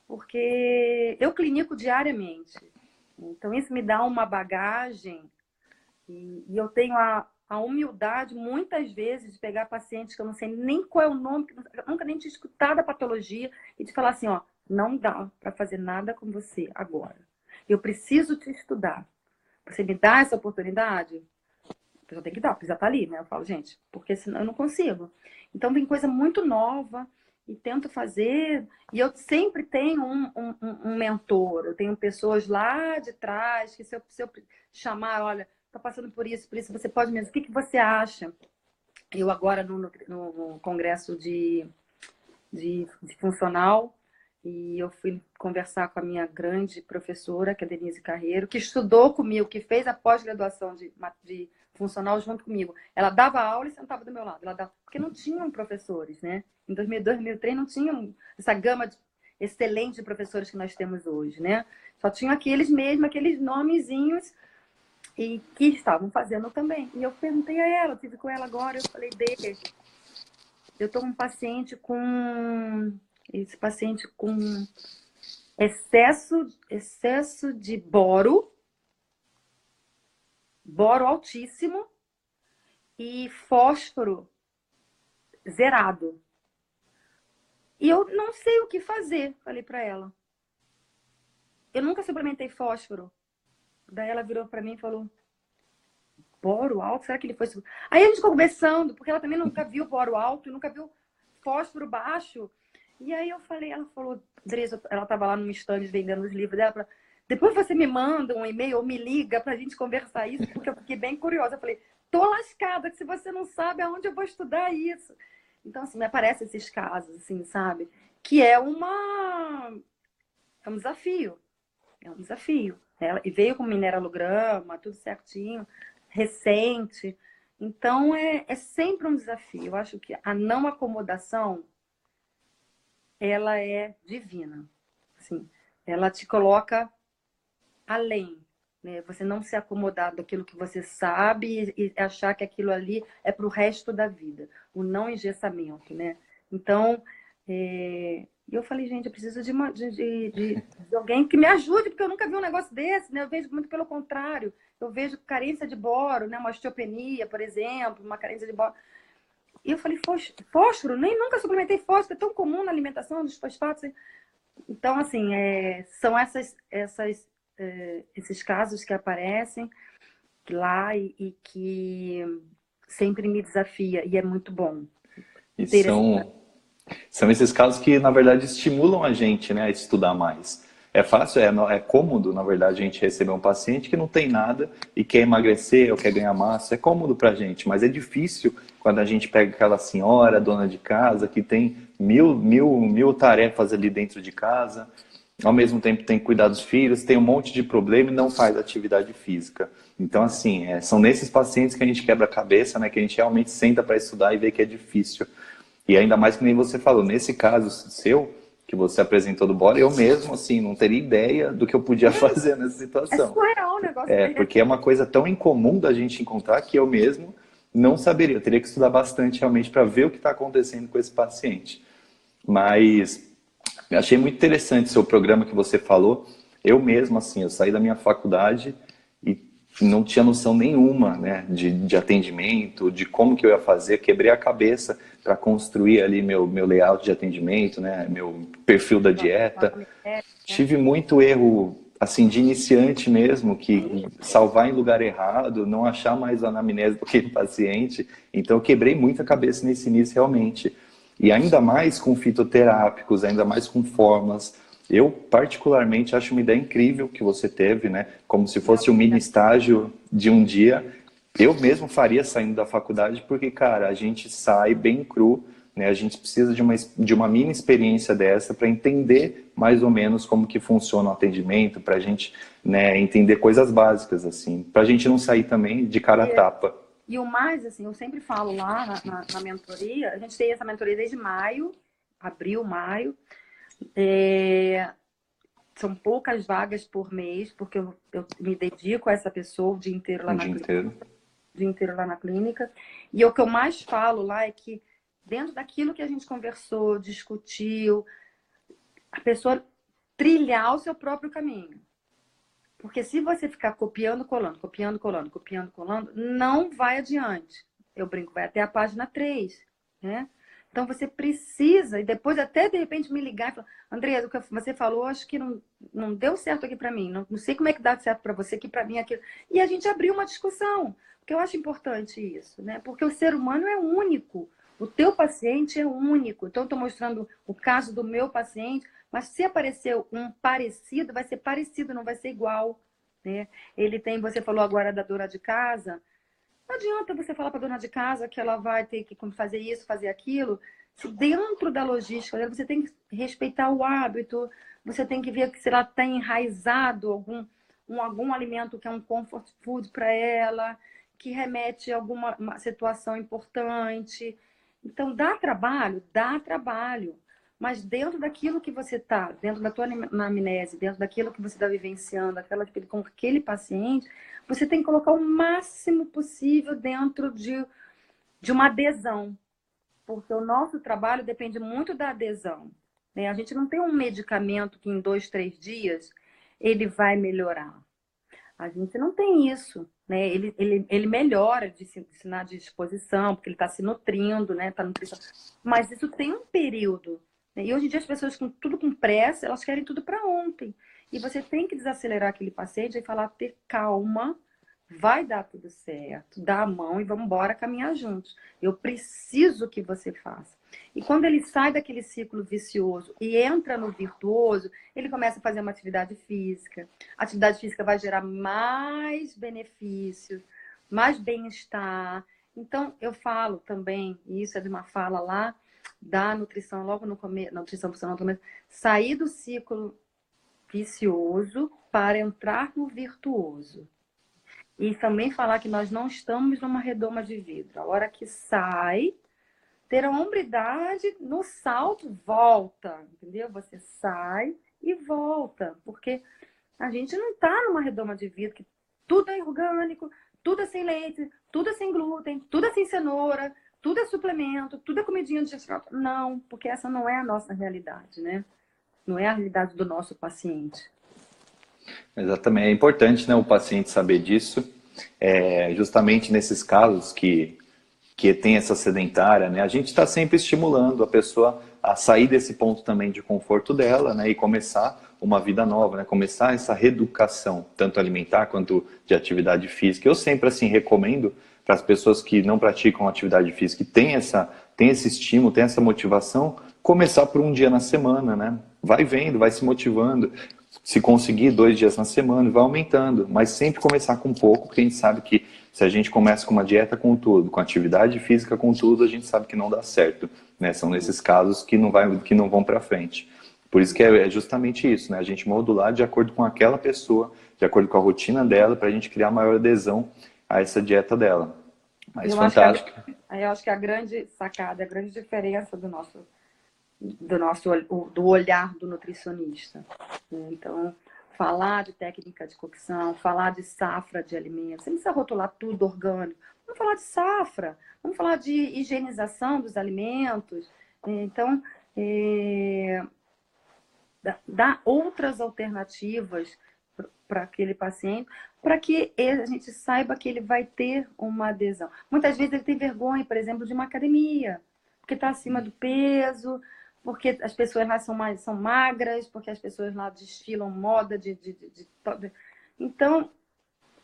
Porque eu clinico diariamente. Então isso me dá uma bagagem e eu tenho a humildade, muitas vezes, de pegar pacientes que eu não sei nem qual é o nome, que eu nunca nem tinha escutado a patologia, e de falar assim, ó, não dá para fazer nada com você agora. Eu preciso te estudar. Você me dá essa oportunidade? A pessoa tem que dar, porque já tá ali, né? Eu falo, gente, porque senão eu não consigo. Então, vem coisa muito nova. e tento fazer. E eu sempre tenho um mentor, eu tenho pessoas lá de trás que se eu chamar, olha, tá passando por isso, você pode mesmo, o que você acha? Eu agora no congresso de funcional, e eu fui conversar com a minha grande professora, que é Denise Carreiro, que estudou comigo, que fez a pós-graduação de funcional junto comigo. Ela dava aula e sentava do meu lado. Porque não tinham professores, né? Em 2002, 2003 não tinham essa gama excelente de professores que nós temos hoje, né? Só tinham aqueles mesmo, aqueles nomezinhos e que estavam fazendo também. E eu perguntei a ela, eu tive com ela agora, eu falei, eu tô com um paciente com... Esse paciente com excesso de boro altíssimo e fósforo zerado. E eu não sei o que fazer, falei para ela. Eu nunca suplementei fósforo. Daí ela virou para mim e falou, boro alto? Será que ele foi... Aí a gente ficou conversando, porque ela também nunca viu boro alto, nunca viu fósforo baixo. E aí eu falei, ela falou, Andressa, ela estava lá no stand vendendo os livros dela, depois você me manda um e-mail ou me liga pra gente conversar isso, porque eu fiquei bem curiosa. Eu falei, tô lascada, que se você não sabe aonde eu vou estudar isso. Então, assim, me aparecem esses casos, assim, sabe? Que é um desafio. É um desafio. E veio com mineralograma, tudo certinho, recente. Então, é sempre um desafio. Eu acho que a não acomodação, ela é divina. Assim, ela te coloca além, né? Você não se acomodar daquilo que você sabe e achar que aquilo ali é para o resto da vida. O não engessamento, né? Então, eu falei, gente, eu preciso de alguém que me ajude, porque eu nunca vi um negócio desse, né? Eu vejo muito pelo contrário. Eu vejo carência de boro, né? Uma osteopenia, por exemplo, uma carência de boro. E eu falei, fósforo? Nunca suplementei fósforo, é tão comum na alimentação dos fosfatos. Então, assim, são esses casos que aparecem lá e que sempre me desafia, e é muito bom E ter são esses casos que, na verdade, estimulam a gente, né, a estudar mais. É fácil, é cômodo, na verdade, a gente receber um paciente que não tem nada e quer emagrecer ou quer ganhar massa. É cômodo pra gente, mas é difícil quando a gente pega aquela senhora, dona de casa, que tem mil tarefas ali dentro de casa, ao mesmo tempo tem que cuidar dos filhos, tem um monte de problema e não faz atividade física. Então, assim, são nesses pacientes que a gente quebra a cabeça, né, que a gente realmente senta para estudar e vê que é difícil. E ainda mais que nem você falou, nesse caso seu, que você apresentou do bora, eu mesmo, assim, não teria ideia do que eu podia fazer nessa é situação. surreal o negócio dele. Porque é uma coisa tão incomum da gente encontrar que eu mesmo não saberia. Eu teria que estudar bastante realmente para ver o que está acontecendo com esse paciente. Mas eu achei muito interessante o seu programa que você falou. Eu mesmo, assim, eu saí da minha faculdade e não tinha noção nenhuma, né, de atendimento, de como que eu ia fazer. Quebrei a cabeça para construir ali meu layout de atendimento, né, meu perfil da dieta. Tive muito erro, assim, de iniciante mesmo, que salvar em lugar errado, não achar mais a anamnese do aquele paciente. Então, eu quebrei muita cabeça nesse início, realmente. E ainda mais com fitoterápicos, ainda mais com formas. Eu, particularmente, acho uma ideia incrível que você teve, né? Como se fosse um mini estágio de um dia. Eu mesmo faria saindo da faculdade, porque, cara, a gente sai bem cru, né? A gente precisa de uma mini experiência dessa para entender mais ou menos como que funciona o atendimento, para a gente, né, entender coisas básicas, assim, para a gente não sair também de cara a tapa. E o mais, assim, eu sempre falo lá na mentoria, a gente tem essa mentoria desde maio, abril, maio. São poucas vagas por mês, porque eu me dedico a essa pessoa o dia inteiro lá O na dia clínica. inteiro. O dia inteiro lá na clínica. E o que eu mais falo lá é que, dentro daquilo que a gente conversou, discutiu, a pessoa trilhar o seu próprio caminho. Porque se você ficar copiando, colando, copiando, colando, copiando, colando, não vai adiante. Eu brinco, vai até a página 3, né? Então você precisa, e depois até de repente me ligar e falar, Andresa, o que você falou, acho que não deu certo aqui para mim, não sei como é que dá certo para você, aqui para mim, aquilo. E a gente abriu uma discussão, porque eu acho importante isso, né? Porque o ser humano é único. O teu paciente é único. Então, estou mostrando o caso do meu paciente, mas se aparecer um parecido, vai ser parecido, não vai ser igual, né? Ele tem, você falou agora da dona de casa, não adianta você falar para a dona de casa que ela vai ter que fazer isso, fazer aquilo. Se dentro da logística dela, você tem que respeitar o hábito, você tem que ver se ela tem enraizado algum alimento que é um comfort food para ela, que remete a alguma uma situação importante. Então, dá trabalho. Mas dentro daquilo que você está, dentro da tua anamnese, dentro daquilo que você está vivenciando, com aquele paciente, você tem que colocar o máximo possível dentro de uma adesão. Porque o nosso trabalho depende muito da adesão, né? A gente não tem um medicamento que em 2, 3 dias ele vai melhorar. A gente não tem isso, né? Ele melhora de sinal de disposição, porque ele está se nutrindo, né? Tá nutrição. Mas isso tem um período, né? E hoje em dia as pessoas com tudo com pressa, elas querem tudo para ontem. E você tem que desacelerar aquele paciente e falar, ter calma, vai dar tudo certo, dá a mão e vamos embora caminhar juntos. Eu preciso que você faça. E quando ele sai daquele ciclo vicioso e entra no virtuoso, ele começa a fazer uma atividade física. A atividade física vai gerar mais benefícios, mais bem-estar. Então, eu falo também, e isso é de uma fala lá da nutrição, logo no começo, nutrição funcional, sair do ciclo vicioso para entrar no virtuoso. E também falar que nós não estamos numa redoma de vidro. A hora que sai, ter a hombridade no salto, volta, entendeu? Você sai e volta, porque a gente não está numa redoma de vidro, que tudo é orgânico, tudo é sem leite, tudo é sem glúten, tudo é sem cenoura, tudo é suplemento, tudo é comidinha digestiva. Não, porque essa não é a nossa realidade, né? Não é a realidade do nosso paciente. Exatamente, é importante, né, o paciente saber disso, justamente nesses casos que tem essa sedentária, né, a gente está sempre estimulando a pessoa a sair desse ponto também de conforto dela, né, e começar uma vida nova, né, começar essa reeducação, tanto alimentar quanto de atividade física. Eu sempre, assim, recomendo para as pessoas que não praticam atividade física e tem esse estímulo, tem essa motivação, começar por um dia na semana, né, vai vendo, vai se motivando. Se conseguir 2 dias na semana, vai aumentando, mas sempre começar com pouco, porque a gente sabe que se a gente começa com uma dieta com tudo, com atividade física com tudo, a gente sabe que não dá certo, né? São nesses casos que não vão para frente. Por isso que é justamente isso, né? A gente modular de acordo com aquela pessoa, de acordo com a rotina dela, para a gente criar maior adesão a essa dieta dela. Mas fantástico. Eu acho que a grande sacada, a grande diferença do olhar do nutricionista. Então, falar de técnica de cocção, falar de safra de alimentos, você não precisa rotular tudo orgânico. Vamos falar de safra, vamos falar de higienização dos alimentos. Então, dá outras alternativas para aquele paciente, para que a gente saiba que ele vai ter uma adesão. Muitas vezes ele tem vergonha, por exemplo, de uma academia, porque está acima do peso, porque as pessoas lá são magras, porque as pessoas lá desfilam moda Então,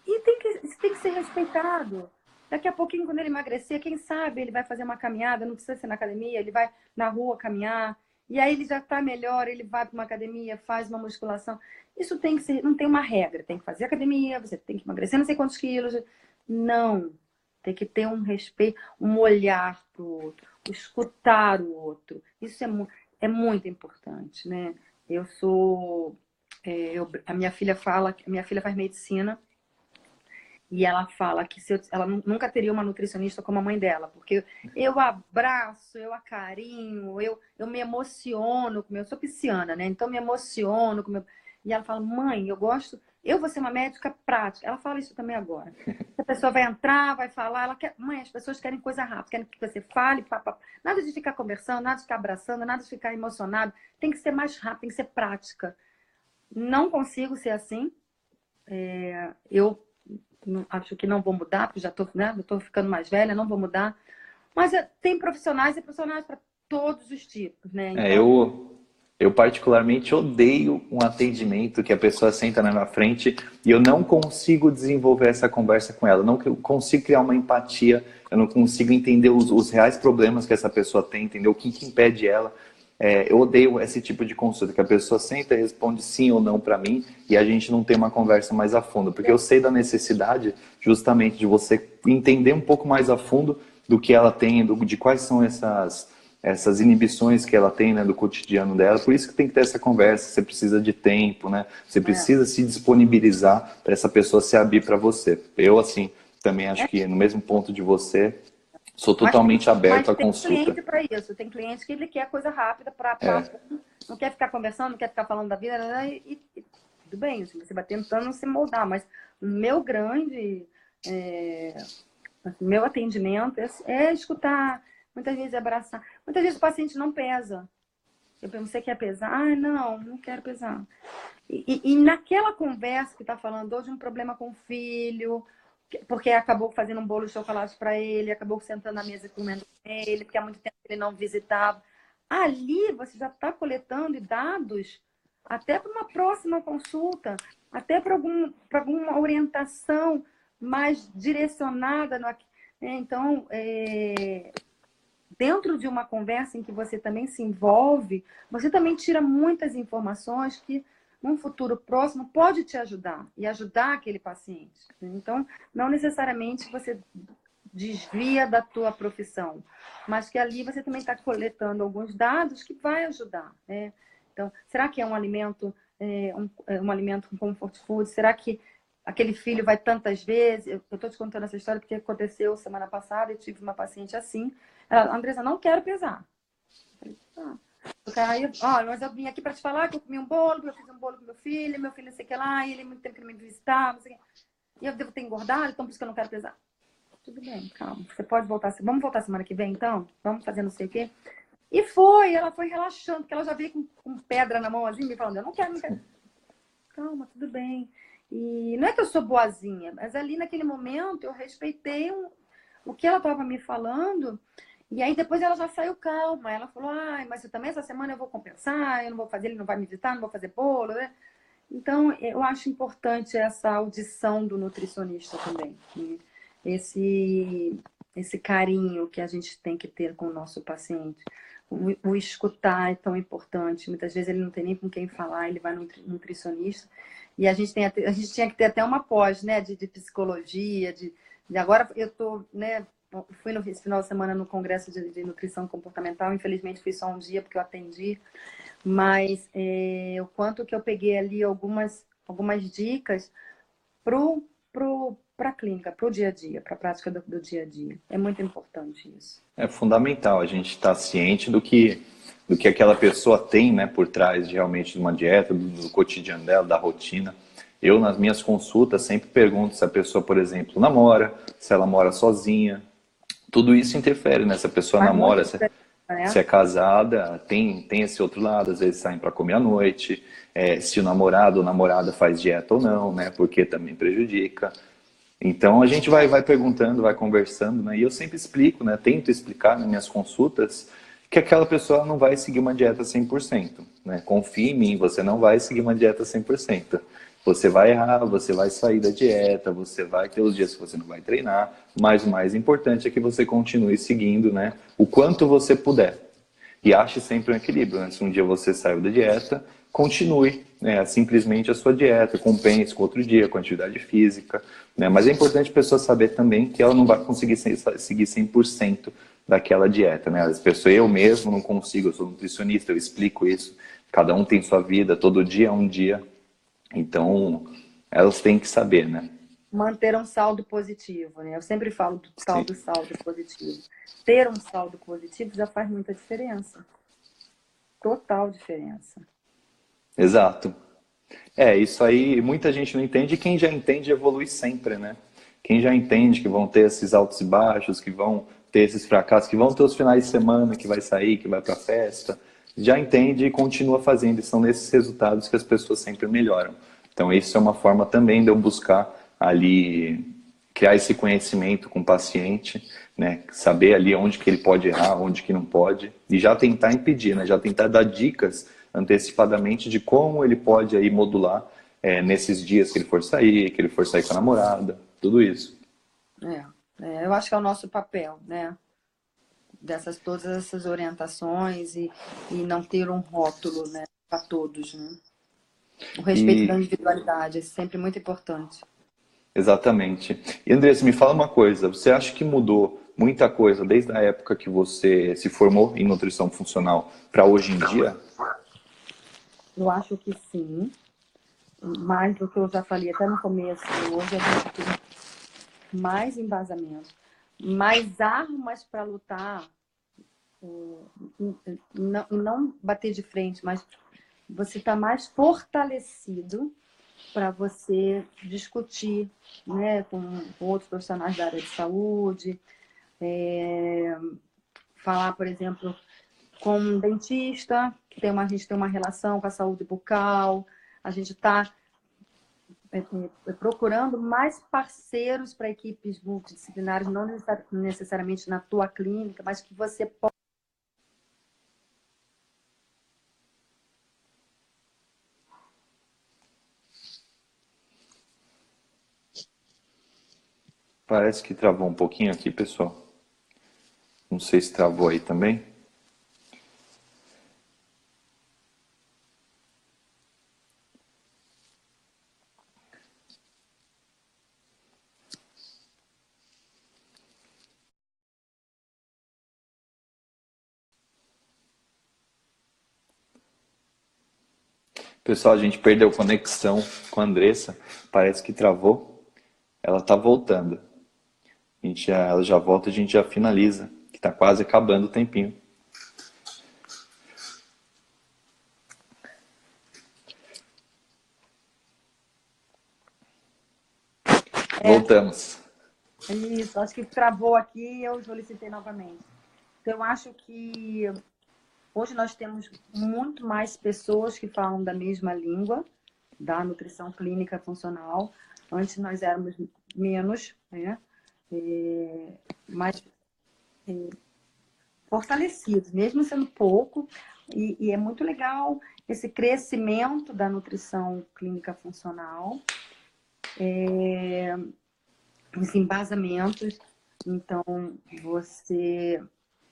isso tem que ser respeitado. Daqui a pouquinho, quando ele emagrecer, quem sabe ele vai fazer uma caminhada, não precisa ser na academia, ele vai na rua caminhar, e aí ele já está melhor, ele vai para uma academia, faz uma musculação. Isso tem que ser, não tem uma regra, tem que fazer academia, você tem que emagrecer não sei quantos quilos. Não, tem que ter um respeito, um olhar para o outro, escutar o outro. Isso é muito importante, né? A minha filha faz medicina, e ela fala que ela nunca teria uma nutricionista como a mãe dela, porque eu abraço, eu acarinho, eu me emociono, eu sou pisciana, né? Então me emociono. E ela fala, mãe, eu vou ser uma médica prática. Ela fala isso também agora. A pessoa vai entrar, vai falar, mãe, as pessoas querem coisa rápida, querem que você fale, nada de ficar conversando, nada de ficar abraçando, nada de ficar emocionado. Tem que ser mais rápido, tem que ser prática. Não consigo ser assim. Eu acho que não vou mudar, porque já estou ficando mais velha, não vou mudar. Mas tem profissionais e profissionais para todos os tipos, né? Então... Eu particularmente odeio um atendimento que a pessoa senta na minha frente e eu não consigo desenvolver essa conversa com ela, eu não consigo criar uma empatia, eu não consigo entender os reais problemas que essa pessoa tem, entender o que impede ela. Eu odeio esse tipo de consulta, que a pessoa senta e responde sim ou não para mim e a gente não tem uma conversa mais a fundo, porque eu sei da necessidade justamente de você entender um pouco mais a fundo do que ela tem, de quais são essas inibições que ela tem, né, do cotidiano dela. Por isso que tem que ter essa conversa, você precisa de tempo, né? Você precisa se disponibilizar para essa pessoa se abrir para você. Eu, assim, também acho que no mesmo ponto de você, sou totalmente aberto à Tem consulta. cliente para isso. Tem cliente que ele quer coisa rápida, não quer ficar conversando, não quer ficar falando da vida, né? E tudo bem, assim, você vai tentando se moldar, mas o meu grande, meu atendimento é escutar, muitas vezes abraçar. Muitas vezes o paciente não pesa. Eu pergunto, você quer pesar? Ah, não quero pesar. E naquela conversa que está falando ou de um problema com o filho, porque acabou fazendo um bolo de chocolate para ele, acabou sentando na mesa e comendo com ele, porque há muito tempo ele não visitava. Ali você já está coletando dados até para uma próxima consulta, até para alguma orientação mais direcionada. Então, dentro de uma conversa em que você também se envolve, você também tira muitas informações que, num futuro próximo, pode te ajudar e ajudar aquele paciente. Então, não necessariamente você desvia da tua profissão, mas que ali você também está coletando alguns dados que vai ajudar, né? Então, será que é um alimento, um alimento com comfort food? Será que aquele filho vai tantas vezes? Eu estou te contando essa história porque aconteceu semana passada e tive uma paciente assim. Ela, Andressa, não quero pesar. Eu falei, mas eu vim aqui para te falar que eu comi um bolo, que eu fiz um bolo com meu filho não sei o que lá, e ele muito tempo que não me visitava, não sei o que. E eu devo ter engordado, então por isso que eu não quero pesar. Tudo bem, calma. Você pode voltar. Vamos voltar semana que vem, então? Vamos fazer não sei o quê? E ela foi relaxando, porque ela já veio com pedra na mão, assim, me falando, eu não quero. Calma, tudo bem. E não é que eu sou boazinha, mas ali naquele momento eu respeitei o que ela estava me falando. E aí depois ela já saiu calma. Ela falou, mas eu também essa semana eu vou compensar, eu não vou fazer, ele não vai me visitar, não vou fazer bolo, né? Então, eu acho importante essa audição do nutricionista também. Né? Esse carinho que a gente tem que ter com o nosso paciente. O escutar é tão importante. Muitas vezes ele não tem nem com quem falar, ele vai no nutricionista. E a gente tinha que ter até uma pós, né, de psicologia, de agora eu tô, né, fui no final de semana no congresso de nutrição comportamental, infelizmente fui só um dia porque eu atendi, mas o quanto que eu peguei ali algumas dicas para a clínica, para o dia a dia, para a prática do dia a dia. É muito importante isso. É fundamental a gente estar ciente do que aquela pessoa tem, né, por trás realmente de uma dieta, do cotidiano dela, da rotina. Eu, nas minhas consultas, sempre pergunto se a pessoa, por exemplo, namora, se ela mora sozinha. Tudo isso interfere, né? Se a pessoa namora, se é casada, tem esse outro lado, às vezes saem para comer à noite, se o namorado ou namorada faz dieta ou não, né? Porque também prejudica. Então a gente vai perguntando, vai conversando, né? E eu sempre explico, né? Tento explicar nas minhas consultas que aquela pessoa não vai seguir uma dieta 100%, né? Confie em mim, você não vai seguir uma dieta 100%. Você vai errar, você vai sair da dieta, você vai ter os dias que você não vai treinar, mas o mais importante é que você continue seguindo, né? O quanto você puder. E ache sempre um equilíbrio, né? Se um dia você saiu da dieta, continue, né, simplesmente a sua dieta, compense com outro dia, com atividade física, né? Mas é importante a pessoa saber também que ela não vai conseguir seguir 100% daquela dieta, né? As pessoas, eu mesmo não consigo, eu sou nutricionista, eu explico isso, cada um tem sua vida, todo dia é um dia, então elas têm que saber, né? Manter um saldo positivo, né? Eu sempre falo do tal do Sim. saldo positivo. Ter um saldo positivo já faz muita diferença. Total diferença. Exato. Isso aí muita gente não entende, e quem já entende evolui sempre, né? Quem já entende que vão ter esses altos e baixos, que vão ter esses fracassos, que vão ter os finais de semana, que vai sair, que vai pra festa, já entende e continua fazendo, e são nesses resultados que as pessoas sempre melhoram. Então isso é uma forma também de eu buscar ali criar esse conhecimento com o paciente, né? Saber ali onde que ele pode errar, onde que não pode, e já tentar impedir, né? Já tentar dar dicas antecipadamente de como ele pode aí modular nesses dias que ele for sair com a namorada, tudo isso. Eu acho que é o nosso papel, né? Todas essas orientações e não ter um rótulo, né, para todos, né? O respeito da individualidade é sempre muito importante. Exatamente. E Andressa, me fala uma coisa, você acha que mudou muita coisa desde a época que você se formou em nutrição funcional para hoje em dia? Eu acho que sim, mais do que eu já falei até no começo, hoje a gente tem mais embasamento, mais armas para lutar, não bater de frente, mas você está mais fortalecido para você discutir, né, com outros profissionais da área de saúde, falar, por exemplo, com um dentista, que a gente tem uma relação com a saúde bucal, a gente está procurando mais parceiros para equipes multidisciplinares, não necessariamente na tua clínica, mas que você pode. Parece que travou um pouquinho aqui, pessoal. Não sei se travou aí também. Pessoal, a gente perdeu conexão com a Andressa. Parece que travou. Ela está voltando. Ela já volta e a gente já finaliza, que está quase acabando o tempinho. Voltamos. Isso, acho que travou aqui e eu solicitei novamente. Então, eu acho que hoje nós temos muito mais pessoas que falam da mesma língua, da nutrição clínica funcional. Antes nós éramos menos, né? Mas fortalecidos, mesmo sendo pouco. E é muito legal esse crescimento da nutrição clínica funcional. Os embasamentos. Então, você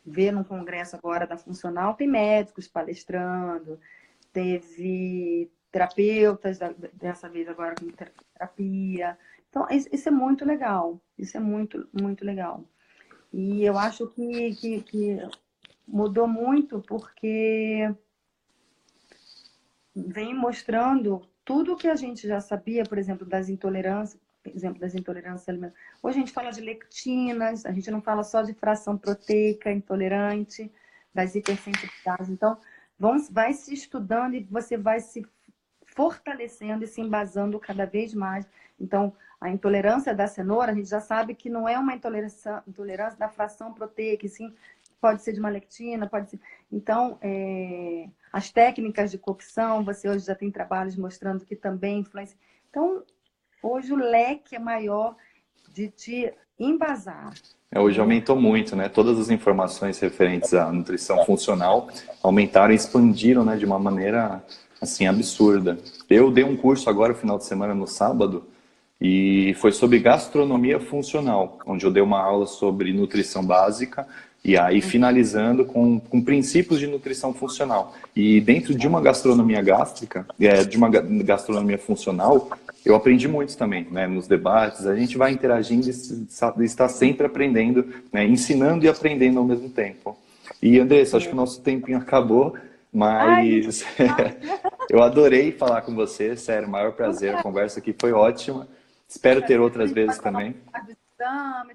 vê no congresso agora da Funcional, tem médicos palestrando, teve terapeutas, dessa vez agora com terapia. Então, isso é muito legal. Isso é muito, muito legal. E eu acho que mudou muito porque vem mostrando tudo o que a gente já sabia, por exemplo, das intolerâncias, alimentares. Hoje a gente fala de lectinas, a gente não fala só de fração proteica intolerante, das hipersensibilidades. Então, vai se estudando e você vai se fortalecendo e se embasando cada vez mais. Então, a intolerância da cenoura, a gente já sabe que não é uma intolerância da fração proteica, e sim pode ser de uma lectina, pode ser. Então, as técnicas de cocção, você hoje já tem trabalhos mostrando que também influencia. Então, hoje o leque é maior de te embasar. Hoje aumentou muito, né? Todas as informações referentes à nutrição funcional aumentaram e expandiram, né, de uma maneira assim absurda. Eu dei um curso agora no final de semana no sábado e foi sobre gastronomia funcional, onde eu dei uma aula sobre nutrição básica e aí finalizando com princípios de nutrição funcional. E dentro de uma gastronomia gástrica, de uma gastronomia funcional, eu aprendi muito também, né? Nos debates, a gente vai interagindo e está sempre aprendendo, né? Ensinando e aprendendo ao mesmo tempo. E Andressa, acho que o nosso tempinho acabou, mas eu adorei falar com você, sério, maior prazer, a conversa aqui foi ótima. Espero ter outras vezes também.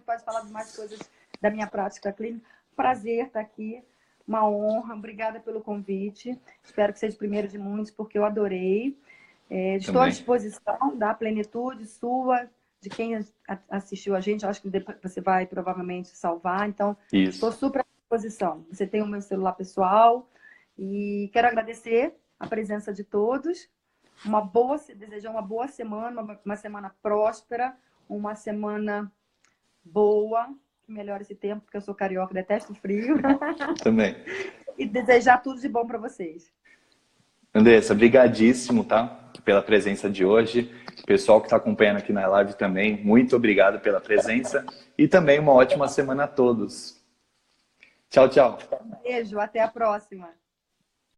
Pode falar de mais coisas da minha prática clínica. Prazer estar aqui, uma honra. Obrigada pelo convite. Espero que seja o primeiro de muitos, porque eu adorei. Estou à disposição da plenitude sua, de quem assistiu a gente. Eu acho que você vai provavelmente salvar. Então, estou super à disposição. Você tem o meu celular pessoal. E quero agradecer a presença de todos. Desejar uma boa semana, uma semana próspera, uma semana boa, que melhore esse tempo, porque eu sou carioca, detesto frio. Também. E desejar tudo de bom para vocês. Andressa, brigadíssimo, tá? Pela presença de hoje. Pessoal que está acompanhando aqui na live também, muito obrigado pela presença. E também uma ótima semana a todos. Tchau, tchau. Beijo, até a próxima.